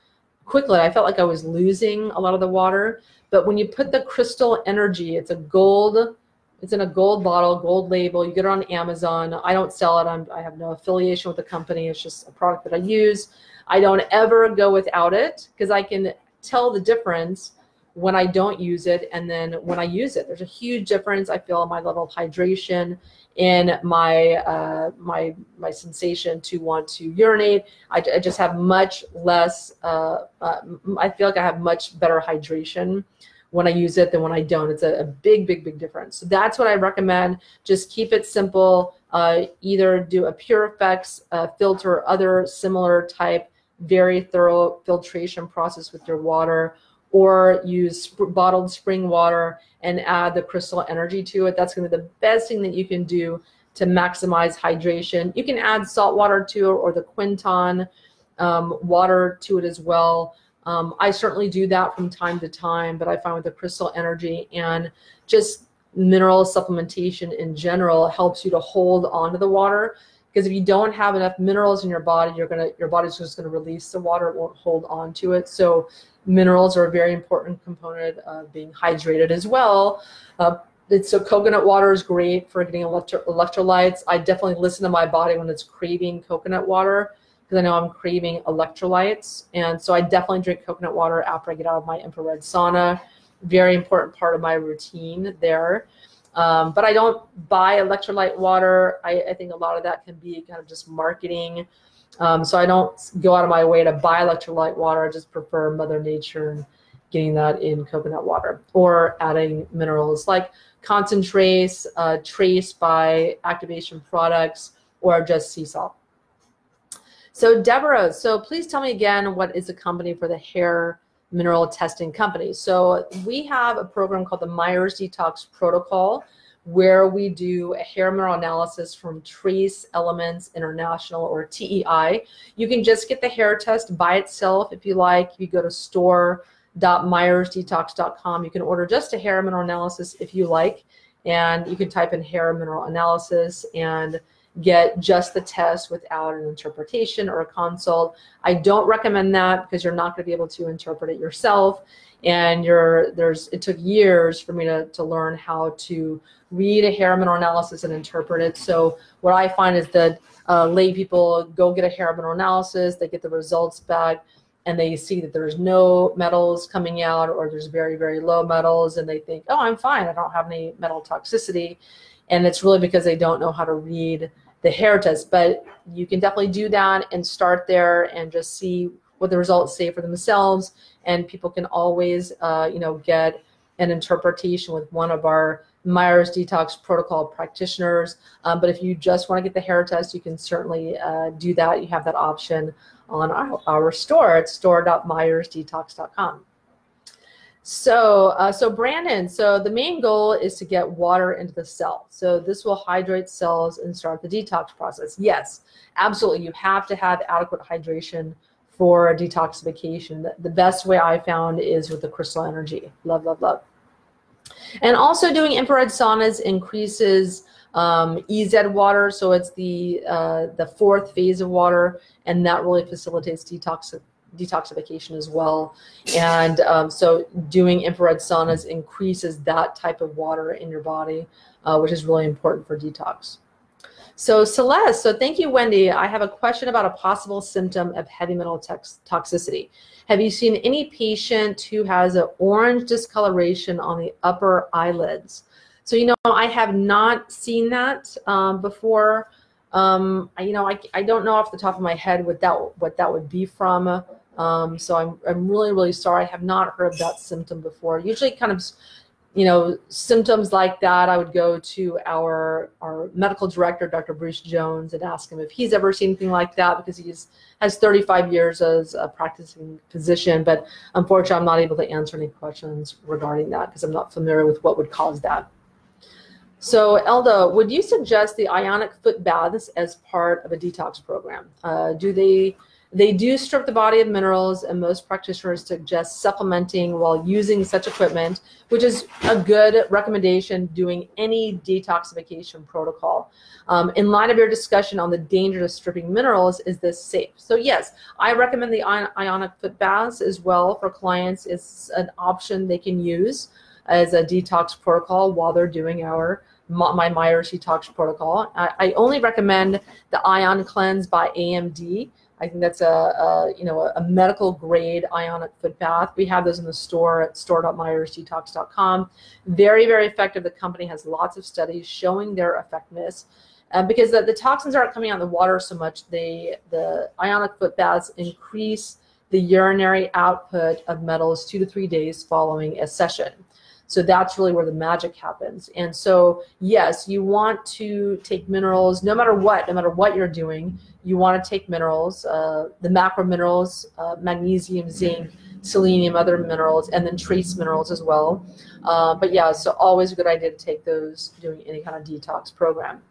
quickly. I felt like I was losing a lot of the water. But when you put the Crystal Energy, it's in a gold bottle, gold label. You get it on Amazon. I don't sell it. I have no affiliation with the company. It's just a product that I use. I don't ever go without it, because I can tell the difference when I don't use it and then when I use it. There's a huge difference. I feel my level of hydration, in my my sensation to want to urinate. I just have much less, I feel like I have much better hydration when I use it than when I don't. It's a big, big, big difference. So that's what I recommend. Just keep it simple. Either do a Pure Effects filter or other similar type, very thorough filtration process with your water, or use bottled spring water and add the Crystal Energy to it. That's going to be the best thing that you can do to maximize hydration. You can add salt water to it, or the Quinton water to it as well. I certainly do that from time to time, but I find with the Crystal Energy and just mineral supplementation in general helps you to hold on to the water. Because if you don't have enough minerals in your body, your body's just going to release the water. It won't hold on to it. So minerals are a very important component of being hydrated as well. So coconut water is great for getting electrolytes. I definitely listen to my body when it's craving coconut water, because I know I'm craving electrolytes. And so I definitely drink coconut water after I get out of my infrared sauna. Very important part of my routine there. But I don't buy electrolyte water. I think a lot of that can be kind of just marketing. So I don't go out of my way to buy electrolyte water. I just prefer Mother Nature and getting that in coconut water, or adding minerals like concentrates, Trace by Activation Products, or just sea salt. So Deborah, so please tell me again, what is the company for the hair mineral testing company? So we have a program called the Myers Detox Protocol, where we do a hair mineral analysis from Trace Elements International, or TEI. You can just get the hair test by itself if you like. You go to store.myersdetox.com. You can order just a hair mineral analysis if you like, and you can type in hair mineral analysis and get just the test without an interpretation or a consult. I don't recommend that, because you're not going to be able to interpret it yourself. And it took years for me to learn how to read a hair mineral analysis and interpret it. So what I find is that lay people go get a hair mineral analysis, they get the results back, and they see that there's no metals coming out, or there's very, very low metals, and they think, oh, I'm fine, I don't have any metal toxicity. And it's really because they don't know how to read the hair test, but you can definitely do that and start there and just see what the results say for themselves. And people can always, you know, get an interpretation with one of our Myers Detox Protocol practitioners. But if you just want to get the hair test, you can certainly do that. You have that option on our store. It's store.myersdetox.com. So Brandon, so the main goal is to get water into the cell. So this will hydrate cells and start the detox process. Yes, absolutely. You have to have adequate hydration for detoxification. The best way I found is with the crystal energy. Love, love, love. And also doing infrared saunas increases EZ water. So it's the fourth phase of water, and that really facilitates detoxification as well. And so doing infrared saunas increases that type of water in your body, which is really important for detox. So Celeste, so thank you, Wendy. I have a question about a possible symptom of heavy metal toxicity. Have you seen any patient who has an orange discoloration on the upper eyelids? So, you know, I have not seen that before. You know, I don't know off the top of my head what that would be from. So I'm really, really sorry. I have not heard of that symptom before. Usually kind of, you know, symptoms like that, I would go to our medical director, Dr. Bruce Jones, and ask him if he's ever seen anything like that, because he has 35 years as a practicing physician. But unfortunately, I'm not able to answer any questions regarding that because I'm not familiar with what would cause that. So Elda, would you suggest the ionic foot baths as part of a detox program? They do strip the body of minerals, and most practitioners suggest supplementing while using such equipment, which is a good recommendation doing any detoxification protocol. In light of your discussion on the danger of stripping minerals, is this safe? So yes, I recommend the ionic foot baths as well for clients. It's an option they can use as a detox protocol while they're doing my Myers Detox Protocol. I only recommend the Ion Cleanse by AMD. I think that's a medical grade ionic foot bath. We have those in the store at store.myersdetox.com. Very, very effective. The company has lots of studies showing their effectiveness. Because the toxins aren't coming out in the water so much, the ionic foot baths increase the urinary output of metals 2 to 3 days following a session. So that's really where the magic happens. And so, yes, you want to take minerals, no matter what you're doing, you want to take minerals, the macro minerals, magnesium, zinc, selenium, other minerals, and then trace minerals as well. But yeah, so always a good idea to take those doing any kind of detox program.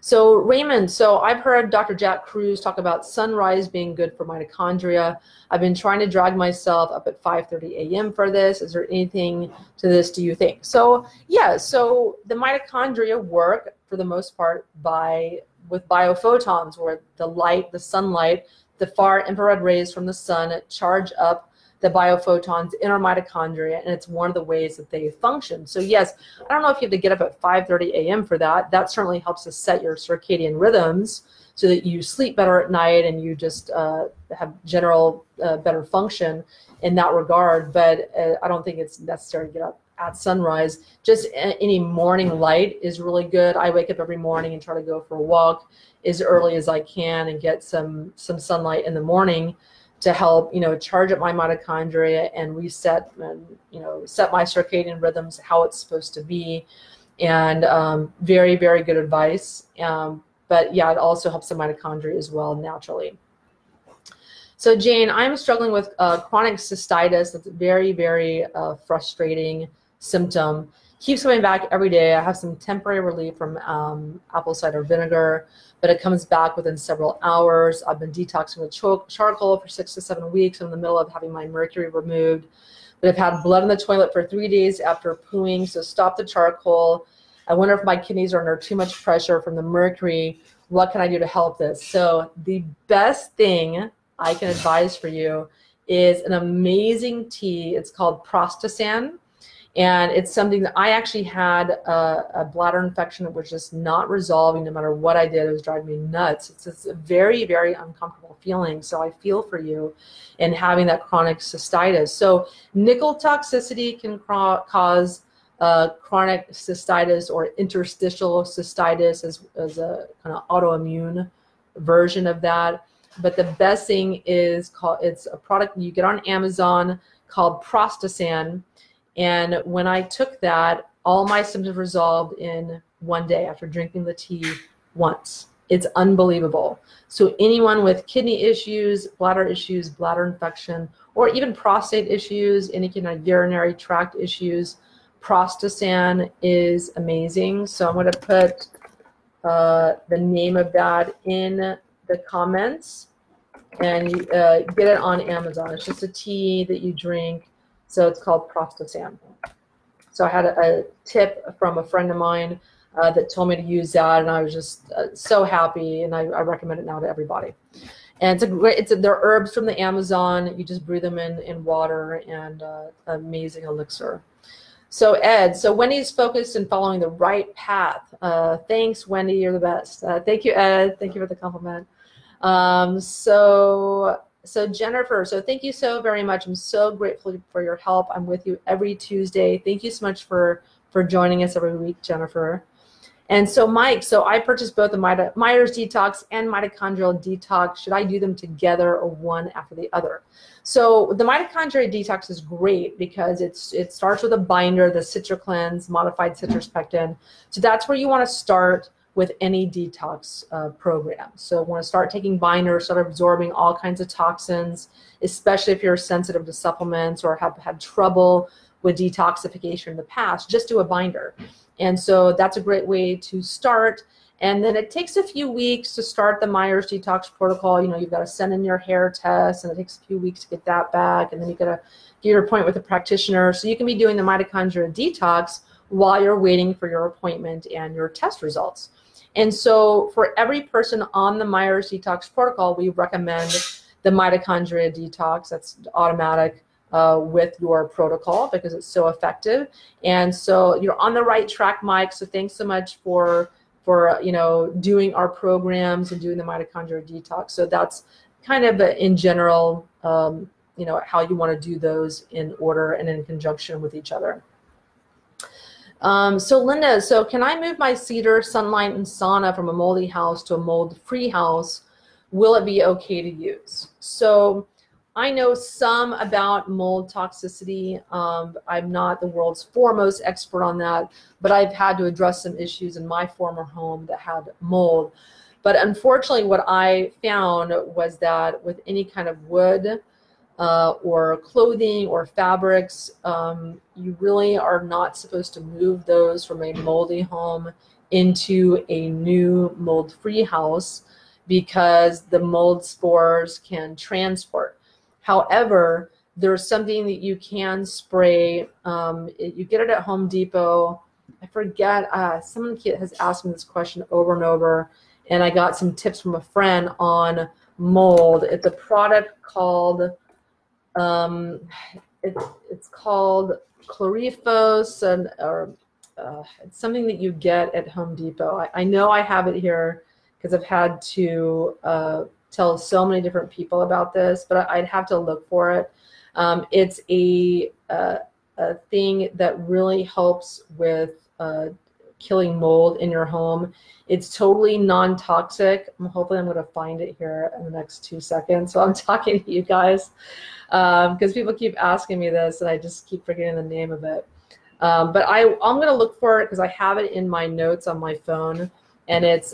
So Raymond, so I've heard Dr. Jack Cruz talk about sunrise being good for mitochondria. I've been trying to drag myself up at 5:30 a.m. for this. Is there anything to this, do you think? So yeah, so the mitochondria work for the most part with biophotons, where the sunlight, the far infrared rays from the sun charge up the biophoton's inner mitochondria, and it's one of the ways that they function. So yes, I don't know if you have to get up at 5:30 a.m. for that. That certainly helps to set your circadian rhythms so that you sleep better at night and you just have general better function in that regard. But I don't think it's necessary to get up at sunrise. Just any morning light is really good. I wake up every morning and try to go for a walk as early as I can and get some sunlight in the morning to help, you know, charge up my mitochondria and reset and, you know, set my circadian rhythms how it's supposed to be. And very, very good advice. But yeah, it also helps the mitochondria as well naturally. So Jane, I'm struggling with chronic cystitis. That's a very, very frustrating symptom. Keeps coming back every day. I have some temporary relief from apple cider vinegar, but it comes back within several hours. I've been detoxing with charcoal for 6 to 7 weeks. I'm in the middle of having my mercury removed, but I've had blood in the toilet for 3 days after pooing, so stop the charcoal. I wonder if my kidneys are under too much pressure from the mercury. What can I do to help this? So the best thing I can advise for you is an amazing tea. It's called Prostasan. And it's something that I actually had a bladder infection that was just not resolving no matter what I did. It was driving me nuts. It's a very, very uncomfortable feeling. So I feel for you in having that chronic cystitis. So nickel toxicity can cause chronic cystitis or interstitial cystitis as a kind of autoimmune version of that. But the best thing is it's a product you get on Amazon called Prostasan. And when I took that, all my symptoms resolved in one day after drinking the tea once. It's unbelievable. So anyone with kidney issues, bladder infection, or even prostate issues, any kind of urinary tract issues, Prostasan is amazing. So I'm going to put the name of that in the comments, and you get it on Amazon. It's just a tea that you drink. So it's called Prostasan. So I had a tip from a friend of mine that told me to use that, and I was just so happy, and I recommend it now to everybody. And they're herbs from the Amazon. You just brew them in water, and amazing elixir. So Ed, so Wendy's focused in following the right path. Thanks, Wendy, you're the best. Thank you, Ed. Thank you for the compliment. So Jennifer, so thank you so very much. I'm so grateful for your help. I'm with you every Tuesday. Thank you so much for joining us every week, Jennifer. And so Mike, so I purchased both the Myers Detox and Mitochondrial Detox. Should I do them together or one after the other? So the Mitochondria Detox is great because it starts with a binder, the CitraCleanse, modified citrus pectin. So that's where you want to start with any detox program. So want to start taking binders, start absorbing all kinds of toxins, especially if you're sensitive to supplements or have had trouble with detoxification in the past, just do a binder. And so that's a great way to start. And then it takes a few weeks to start the Myers Detox protocol. You know, you've got to send in your hair test, and it takes a few weeks to get that back. And then you've got to get your appointment with a practitioner. So you can be doing the Mitochondria Detox while you're waiting for your appointment and your test results. And so for every person on the Myers Detox protocol, we recommend the Mitochondria Detox. That's automatic with your protocol because it's so effective. And so you're on the right track, Mike. So thanks so much for doing our programs and doing the Mitochondria Detox. So that's kind of in general, how you want to do those in order and in conjunction with each other. So Linda, so can I move my cedar, sunlight, and sauna from a moldy house to a mold-free house? Will it be okay to use? So I know some about mold toxicity. I'm not the world's foremost expert on that, but I've had to address some issues in my former home that had mold. But unfortunately, what I found was that with any kind of wood or clothing or fabrics, you really are not supposed to move those from a moldy home into a new mold-free house because the mold spores can transport. However, there's something that you can spray. You get it at Home Depot. I forget, someone has asked me this question over and over, and I got some tips from a friend on mold. It's a product called, it's called Chlorifos, it's something that you get at Home Depot. I know I have it here because I've had to tell so many different people about this, but I'd have to look for it. It's a thing that really helps with killing mold in your home. It's totally non-toxic. Hopefully I'm going to find it here in the next 2 seconds. So I'm talking to you guys because people keep asking me this and I just keep forgetting the name of it. But I'm going to look for it because I have it in my notes on my phone. And it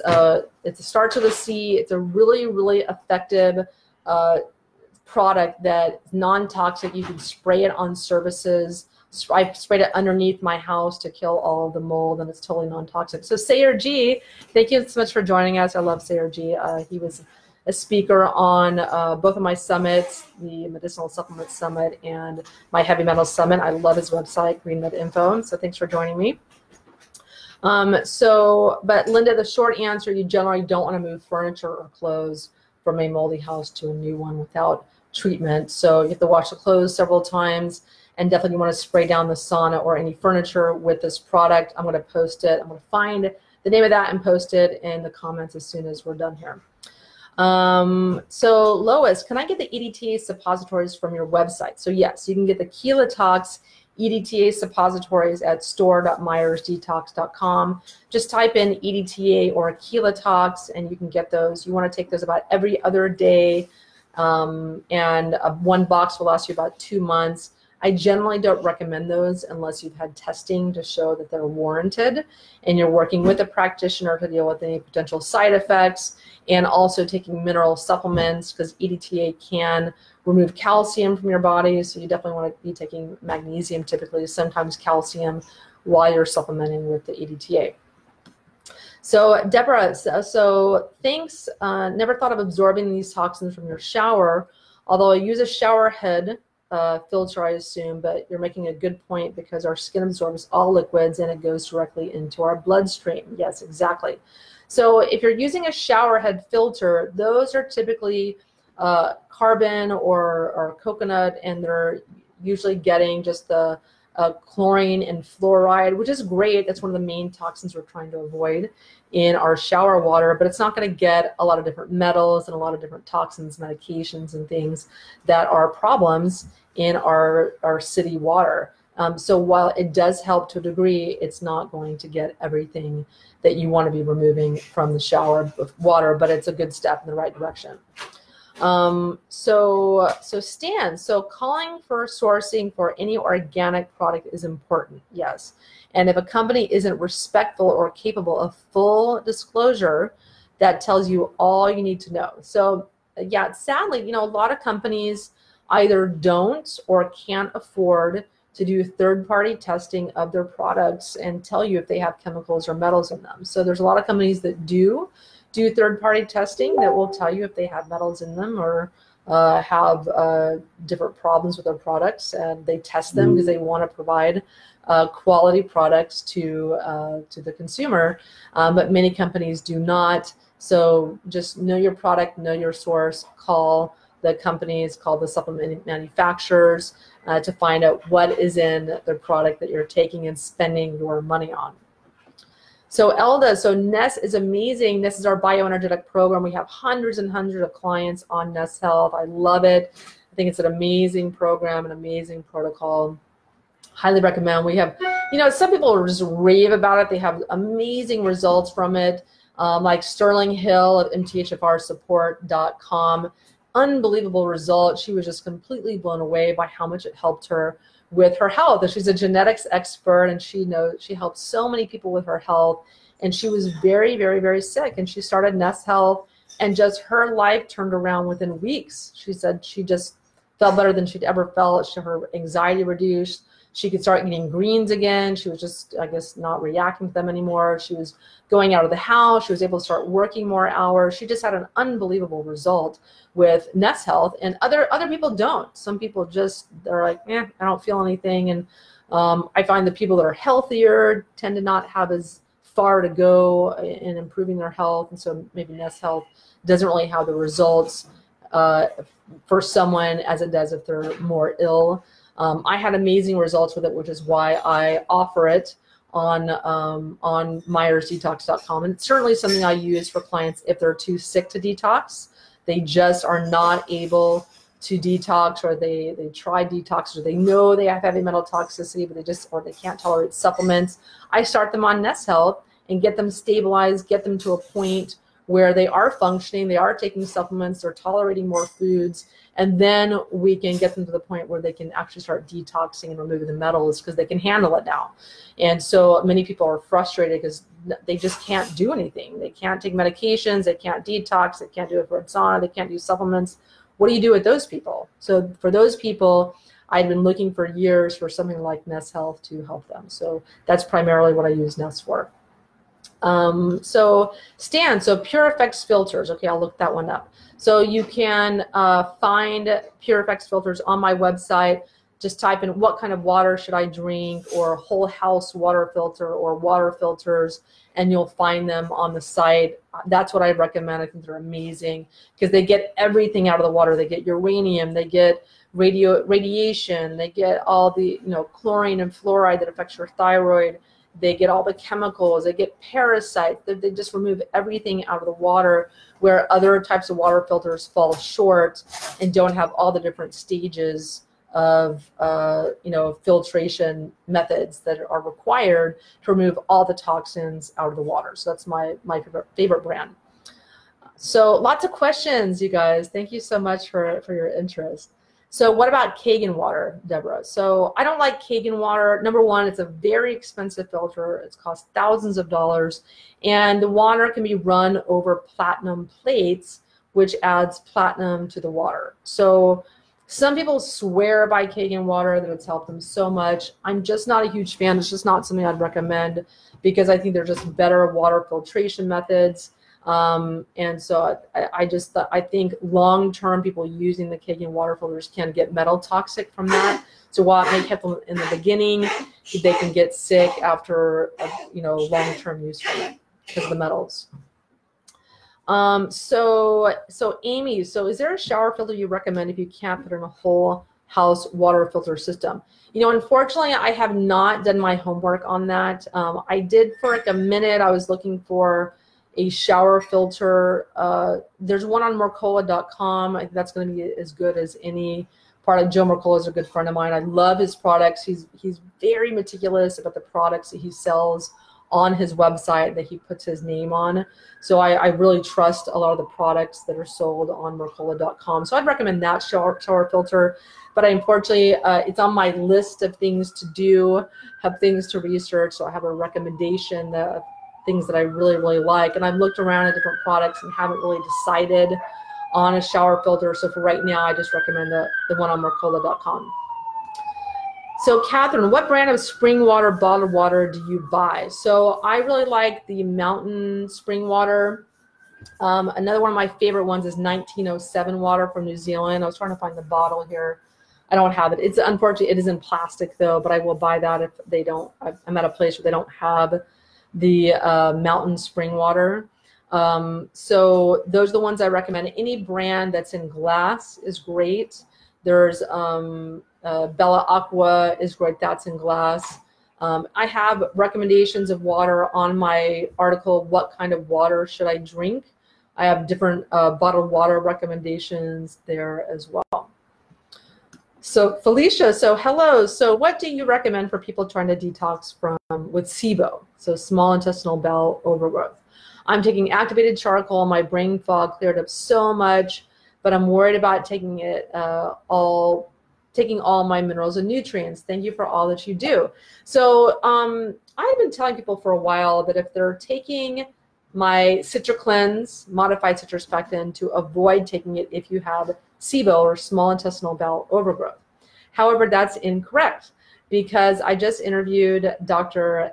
starts with a C. It's a really, really effective product that's non-toxic. You can spray it on surfaces. I sprayed it underneath my house to kill all of the mold, and it's totally non-toxic. So Sayer G, thank you so much for joining us. I love Sayer G. He was a speaker on both of my summits, the Medicinal Supplement Summit and my Heavy Metals Summit. I love his website, Green Med Info. So thanks for joining me. But Linda, the short answer, you generally don't want to move furniture or clothes from a moldy house to a new one without treatment. So you have to wash the clothes several times, and definitely you want to spray down the sauna or any furniture with this product. I'm going to post it. I'm going to find the name of that and post it in the comments as soon as we're done here. So Lois, can I get the EDTA suppositories from your website? So yes, you can get the Kelatox EDTA suppositories at store.myersdetox.com. Just type in EDTA or Aquilatox and you can get those. You want to take those about every other day, and one box will last you about 2 months. I generally don't recommend those unless you've had testing to show that they're warranted and you're working with a practitioner to deal with any potential side effects, and also taking mineral supplements, because EDTA can remove calcium from your body, so you definitely want to be taking magnesium typically, sometimes calcium, while you're supplementing with the EDTA. So Deborah, so thanks. Never thought of absorbing these toxins from your shower, although I use a shower head filter, I assume, but you're making a good point because our skin absorbs all liquids and it goes directly into our bloodstream. Yes, exactly. So if you're using a shower head filter, those are typically carbon or coconut, and they're usually getting just the chlorine and fluoride, which is great. That's one of the main toxins we're trying to avoid in our shower water, but it's not going to get a lot of different metals and a lot of different toxins, medications, and things that are problems in our city water. So while it does help to a degree, it's not going to get everything that you want to be removing from the shower water, but it's a good step in the right direction. So Stan, so calling for sourcing for any organic product is important, yes. And if a company isn't respectful or capable of full disclosure, that tells you all you need to know. So yeah, sadly, you know, a lot of companies either don't or can't afford to do third-party testing of their products and tell you if they have chemicals or metals in them. So there's a lot of companies that do third-party testing that will tell you if they have metals in them or have different problems with their products, and they test them because they want to provide quality products to the consumer. But many companies do not. So just know your product, know your source, call the companies, call the supplement manufacturers to find out what is in the product that you're taking and spending your money on. So Elda, so Ness is amazing. This is our bioenergetic program. We have hundreds and hundreds of clients on Ness Health. I love it. I think it's an amazing program, an amazing protocol. Highly recommend. We have, you know, some people just rave about it. They have amazing results from it, like Sterling Hill of mthfrsupport.com. Unbelievable results. She was just completely blown away by how much it helped her with her health. And she's a genetics expert, and she knows she helped so many people with her health. And she was very, very, very sick. And she started Ness Health, and just her life turned around within weeks. She said she just felt better than she'd ever felt. Her anxiety reduced. She could start eating greens again. She was just, I guess, not reacting to them anymore. She was going out of the house. She was able to start working more hours. She just had an unbelievable result with Ness Health, and other people don't. Some people just, they're like, I don't feel anything. And I find the people that are healthier tend to not have as far to go in improving their health. And so maybe Ness Health doesn't really have the results for someone as it does if they're more ill. I had amazing results with it, which is why I offer it on myersdetox.com. And it's certainly something I use for clients if they're too sick to detox. They just are not able to detox, or they try detox, or they know they have heavy metal toxicity, but they can't tolerate supplements. I start them on Ness Health and get them stabilized, get them to a point where they are functioning, they are taking supplements, they're tolerating more foods, and then we can get them to the point where they can actually start detoxing and removing the metals because they can handle it now. And so many people are frustrated because they just can't do anything. They can't take medications, they can't detox, they can't do it for sauna, they can't do supplements. What do you do with those people? So for those people, I've been looking for years for something like Ness Health to help them. So that's primarily what I use Ness for. So Stan, so Pure Effects filters. Okay, I'll look that one up. So you can find Pure Effects filters on my website. Just type in what kind of water should I drink, or whole house water filter, or water filters, and you'll find them on the site. That's what I recommend. I think they're amazing because they get everything out of the water. They get uranium, they get radiation, they get all the chlorine and fluoride that affects your thyroid. They get all the chemicals, they get parasites, they just remove everything out of the water, where other types of water filters fall short and don't have all the different stages of filtration methods that are required to remove all the toxins out of the water. So that's my favorite brand. So lots of questions, you guys. Thank you so much for your interest. So what about Kangen water, Deborah? So I don't like Kangen water. Number one, it's a very expensive filter. It's cost thousands of dollars. And the water can be run over platinum plates, which adds platinum to the water. So some people swear by Kangen water that it's helped them so much. I'm just not a huge fan. It's just not something I'd recommend because I think they're just better water filtration methods. And so I think long-term people using the Kangen water filters can get metal toxic from that. So while it may help them in the beginning, they can get sick after long-term use from it because of the metals. So Amy, so is there a shower filter you recommend if you can't put in a whole house water filter system? Unfortunately, I have not done my homework on that. I did for like a minute. I was looking for a shower filter. There's one on Mercola.com. I think that's going to be as good as any product. Joe Mercola is a good friend of mine. I love his products. He's very meticulous about the products that he sells on his website that he puts his name on. So I really trust a lot of the products that are sold on Mercola.com. So I'd recommend that shower filter. But unfortunately, it's on my list of things to do, have things to research. So I have a recommendation of things that I really, really like. And I've looked around at different products and haven't really decided on a shower filter. So for right now, I just recommend the one on Mercola.com. So Catherine, what brand of spring water, bottled water do you buy? So I really like the Mountain Spring Water. Another one of my favorite ones is 1907 water from New Zealand. I was trying to find the bottle here. I don't have it. It's unfortunately, it is in plastic though, but I will buy that if they don't. I'm at a place where they don't have the Mountain Spring Water. So those are the ones I recommend. Any brand that's in glass is great. There's Bella Aqua is great. That's in glass. I have recommendations of water on my article, What Kind of Water Should I Drink? I have different bottled water recommendations there as well. So Felicia, so hello. So what do you recommend for people trying to detox with SIBO, so small intestinal bowel overgrowth? I'm taking activated charcoal. My brain fog cleared up so much, but I'm worried about taking all my minerals and nutrients. Thank you for all that you do. So I've been telling people for a while that if they're taking my CitraCleanse, modified citrus pectin, to avoid taking it if you have SIBO or small intestinal bowel overgrowth. However, that's incorrect because I just interviewed Dr.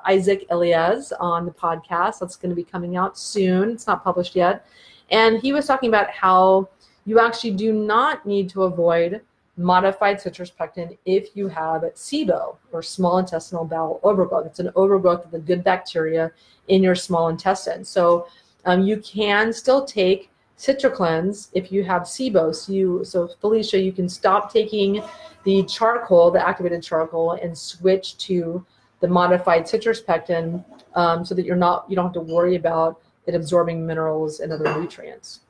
Isaac Elias on the podcast. That's going to be coming out soon. It's not published yet. And he was talking about how you actually do not need to avoid modified citrus pectin if you have SIBO or small intestinal bowel overgrowth. It's an overgrowth of the good bacteria in your small intestine. So you can still take CitraCleanse if you have SIBO. So Felicia, you can stop taking the charcoal, the activated charcoal, and switch to the modified citrus pectin so that you don't have to worry about it absorbing minerals and other nutrients.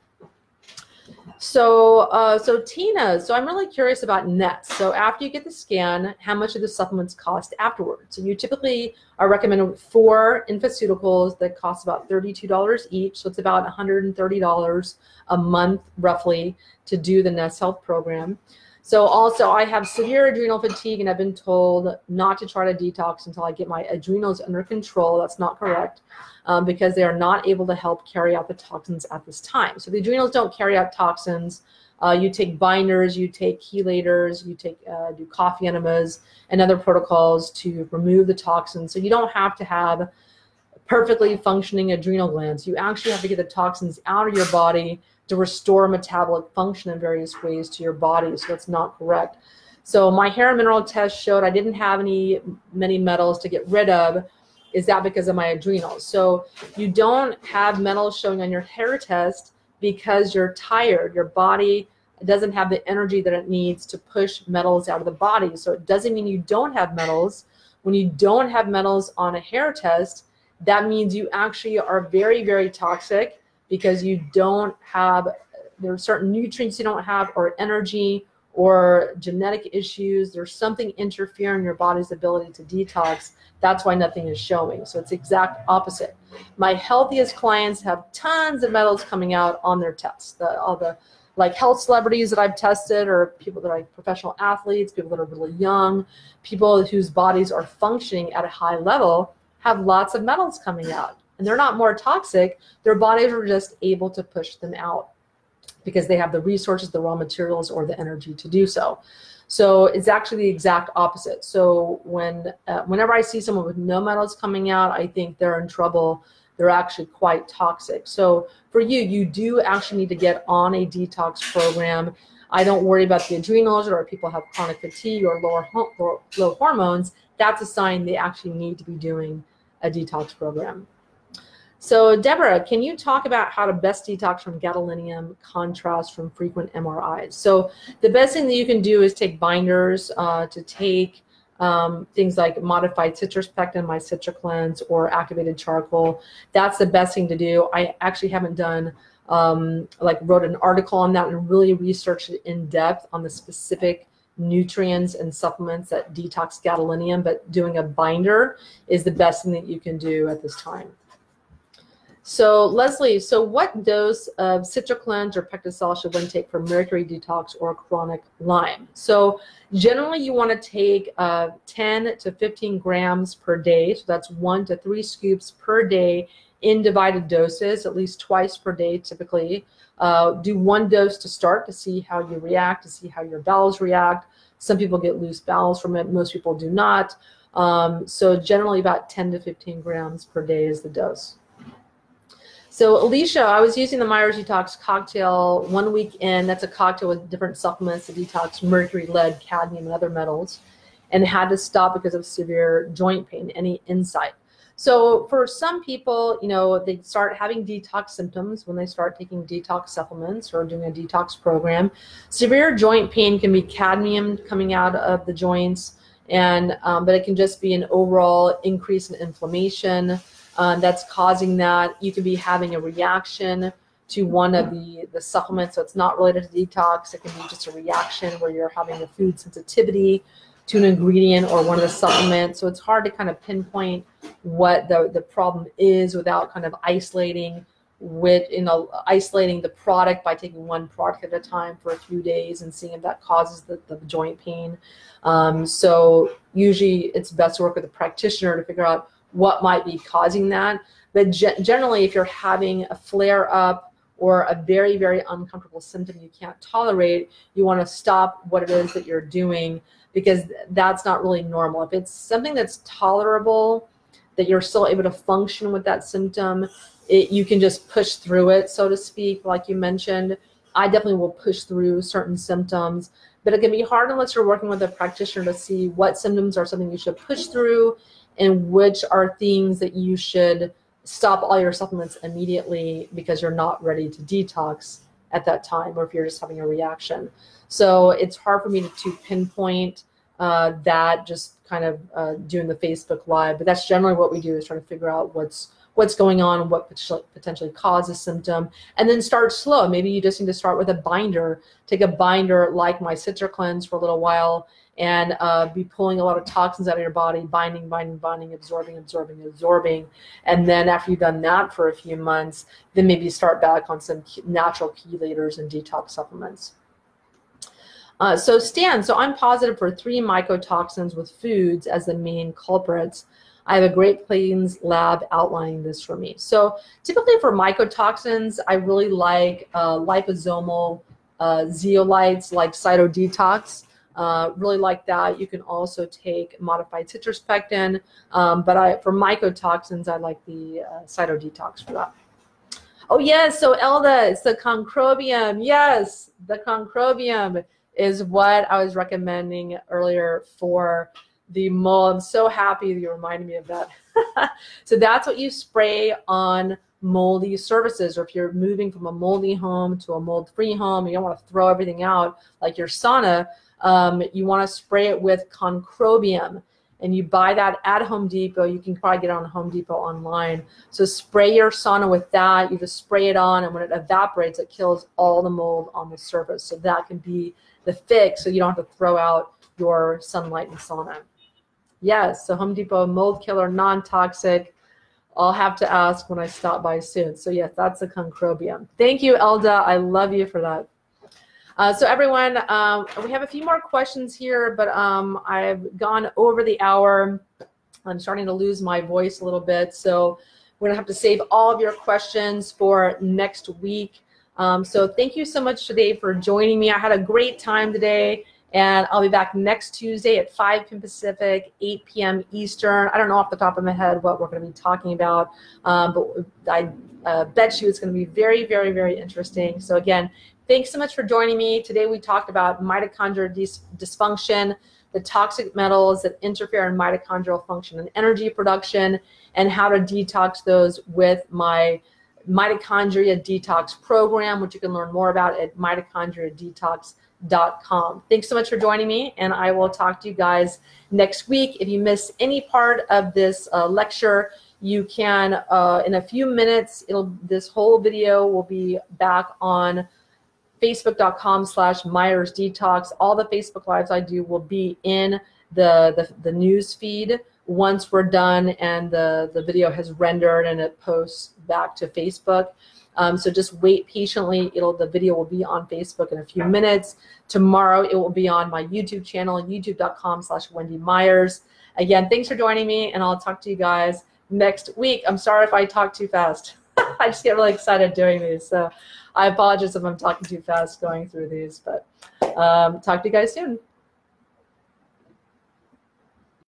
So Tina, so I'm really curious about nets. So after you get the scan, how much do the supplements cost afterwards? So you typically are recommended 4 infaceuticals that cost about $32 each. So it's about $130 a month roughly to do the Nest Health program. So also I have severe adrenal fatigue and I've been told not to try to detox until I get my adrenals under control. That's not correct because they are not able to help carry out the toxins at this time. So the adrenals don't carry out toxins. You take binders, you take chelators, you take do coffee enemas and other protocols to remove the toxins. So you don't have to have perfectly functioning adrenal glands. You actually have to get the toxins out of your body to restore metabolic function in various ways to your body. So that's not correct. So my hair and mineral test showed I didn't have many metals to get rid of. Is that because of my adrenals? So you don't have metals showing on your hair test because you're tired. Your body doesn't have the energy that it needs to push metals out of the body. So it doesn't mean you don't have metals. When you don't have metals on a hair test, that means you actually are very, very toxic because you don't have, there are certain nutrients you don't have or energy or genetic issues, there's something interfering in your body's ability to detox. That's why nothing is showing. So it's the exact opposite. My healthiest clients have tons of metals coming out on their tests. All the like health celebrities that I've tested, or people that are like professional athletes, people that are really young, people whose bodies are functioning at a high level, have lots of metals coming out. And they're not more toxic. Their bodies are just able to push them out because they have the resources, the raw materials, or the energy to do so. So it's actually the exact opposite. So whenever I see someone with no metals coming out, I think they're in trouble. They're actually quite toxic. So for you, you do actually need to get on a detox program. I don't worry about the adrenals, or if people have chronic fatigue or low hormones. That's a sign they actually need to be doing a detox program. So Deborah, can you talk about how to best detox from gadolinium, contrast from frequent MRIs? So the best thing that you can do is take binders, to take things like modified citrus pectin, my CitraCleanse, or activated charcoal. That's the best thing to do. I actually haven't done, wrote an article on that and really researched it in depth on the specific nutrients and supplements that detox gadolinium, but doing a binder is the best thing that you can do at this time. So Leslie, so what dose of CitraCleanse or Pectisol should one take for mercury detox or chronic Lyme? So generally you want to take 10 to 15 grams per day. So that's 1 to 3 scoops per day in divided doses, at least twice per day typically. Do 1 dose to start to see how you react, to see how your bowels react. Some people get loose bowels from it. Most people do not. So generally about 10 to 15 grams per day is the dose. So Alicia, I was using the Myers Detox cocktail 1 week in. That's a cocktail with different supplements to detox mercury, lead, cadmium, and other metals, and had to stop because of severe joint pain. Any insight? So for some people, you know, they start having detox symptoms when they start taking detox supplements or doing a detox program. Severe joint pain can be cadmium coming out of the joints, and but it can just be an overall increase in inflammation. That's causing that. You could be having a reaction to one of the supplements, so it's not related to detox. It can be just a reaction where you're having a food sensitivity to an ingredient or one of the supplements. So it's hard to kind of pinpoint what the problem is without kind of isolating the product by taking one product at a time for a few days and seeing if that causes the joint pain. So usually it's best to work with a practitioner to figure out what might be causing that. But generally, if you're having a flare up or a very, very uncomfortable symptom you can't tolerate, you want to stop what it is that you're doing, because that's not really normal. If it's something that's tolerable, that you're still able to function with that symptom, you can just push through it, so to speak, like you mentioned. I definitely will push through certain symptoms, but it can be hard unless you're working with a practitioner to see what symptoms are something you should push through and which are things that you should stop all your supplements immediately because you're not ready to detox at that time, or if you're just having a reaction. So it's hard for me to pinpoint that just kind of doing the Facebook Live, but that's generally what we do, is try to figure out what's going on, what potentially causes symptom, and then start slow. Maybe you just need to start with a binder. Take a binder like my CitraCleanse for a little while and be pulling a lot of toxins out of your body, binding, absorbing. And then after you've done that for a few months, then maybe start back on some natural chelators and detox supplements. So Stan, so I'm positive for 3 mycotoxins with foods as the main culprits. I have a Great Plains lab outlining this for me. So typically for mycotoxins, I really like liposomal zeolites like Cytodetox. Really like that. You can also take modified citrus pectin, but for mycotoxins, I like the Cytodetox for that. Oh yes, so Elda, it's the concrobium. Yes, the concrobium is what I was recommending earlier for the mold. I'm so happy that you reminded me of that. So that's what you spray on moldy surfaces, or if you're moving from a moldy home to a mold-free home, you don't want to throw everything out like your sauna. You want to spray it with concrobium. and you buy that at Home Depot. You can probably get it on Home Depot online. So spray your sauna with that. You just spray it on, and when it evaporates, it kills all the mold on the surface. So that can be the fix, so you don't have to throw out your sunlight and sauna. Yes, so Home Depot mold killer, non-toxic. I'll have to ask when I stop by soon. So yes, that's a concrobium. Thank you, Elda. I love you for that. So everyone, we have a few more questions here, but I've gone over the hour. I'm starting to lose my voice a little bit, so we're gonna have to save all of your questions for next week. So thank you so much today for joining me. I had a great time today, and I'll be back next Tuesday at 5 p.m. Pacific, 8 p.m. Eastern. I don't know off the top of my head what we're gonna be talking about, but I bet you it's gonna be very, very, very interesting. So again, thanks so much for joining me. Today we talked about mitochondrial dysfunction, the toxic metals that interfere in mitochondrial function and energy production, and how to detox those with my Mitochondria Detox program, which you can learn more about at mitochondriadetox.com. Thanks so much for joining me, and I will talk to you guys next week. If you missed any part of this lecture, you can, in a few minutes, this whole video will be back on facebook.com/Myers Detox. All the Facebook Lives I do will be in the news feed once we're done and the video has rendered and it posts back to Facebook. So just wait patiently. The video will be on Facebook in a few minutes. Tomorrow it will be on my YouTube channel, youtube.com/Wendy Myers. Again, thanks for joining me, and I'll talk to you guys next week. I'm sorry if I talk too fast. I just get really excited doing these. So I apologize if I'm talking too fast going through these, but talk to you guys soon.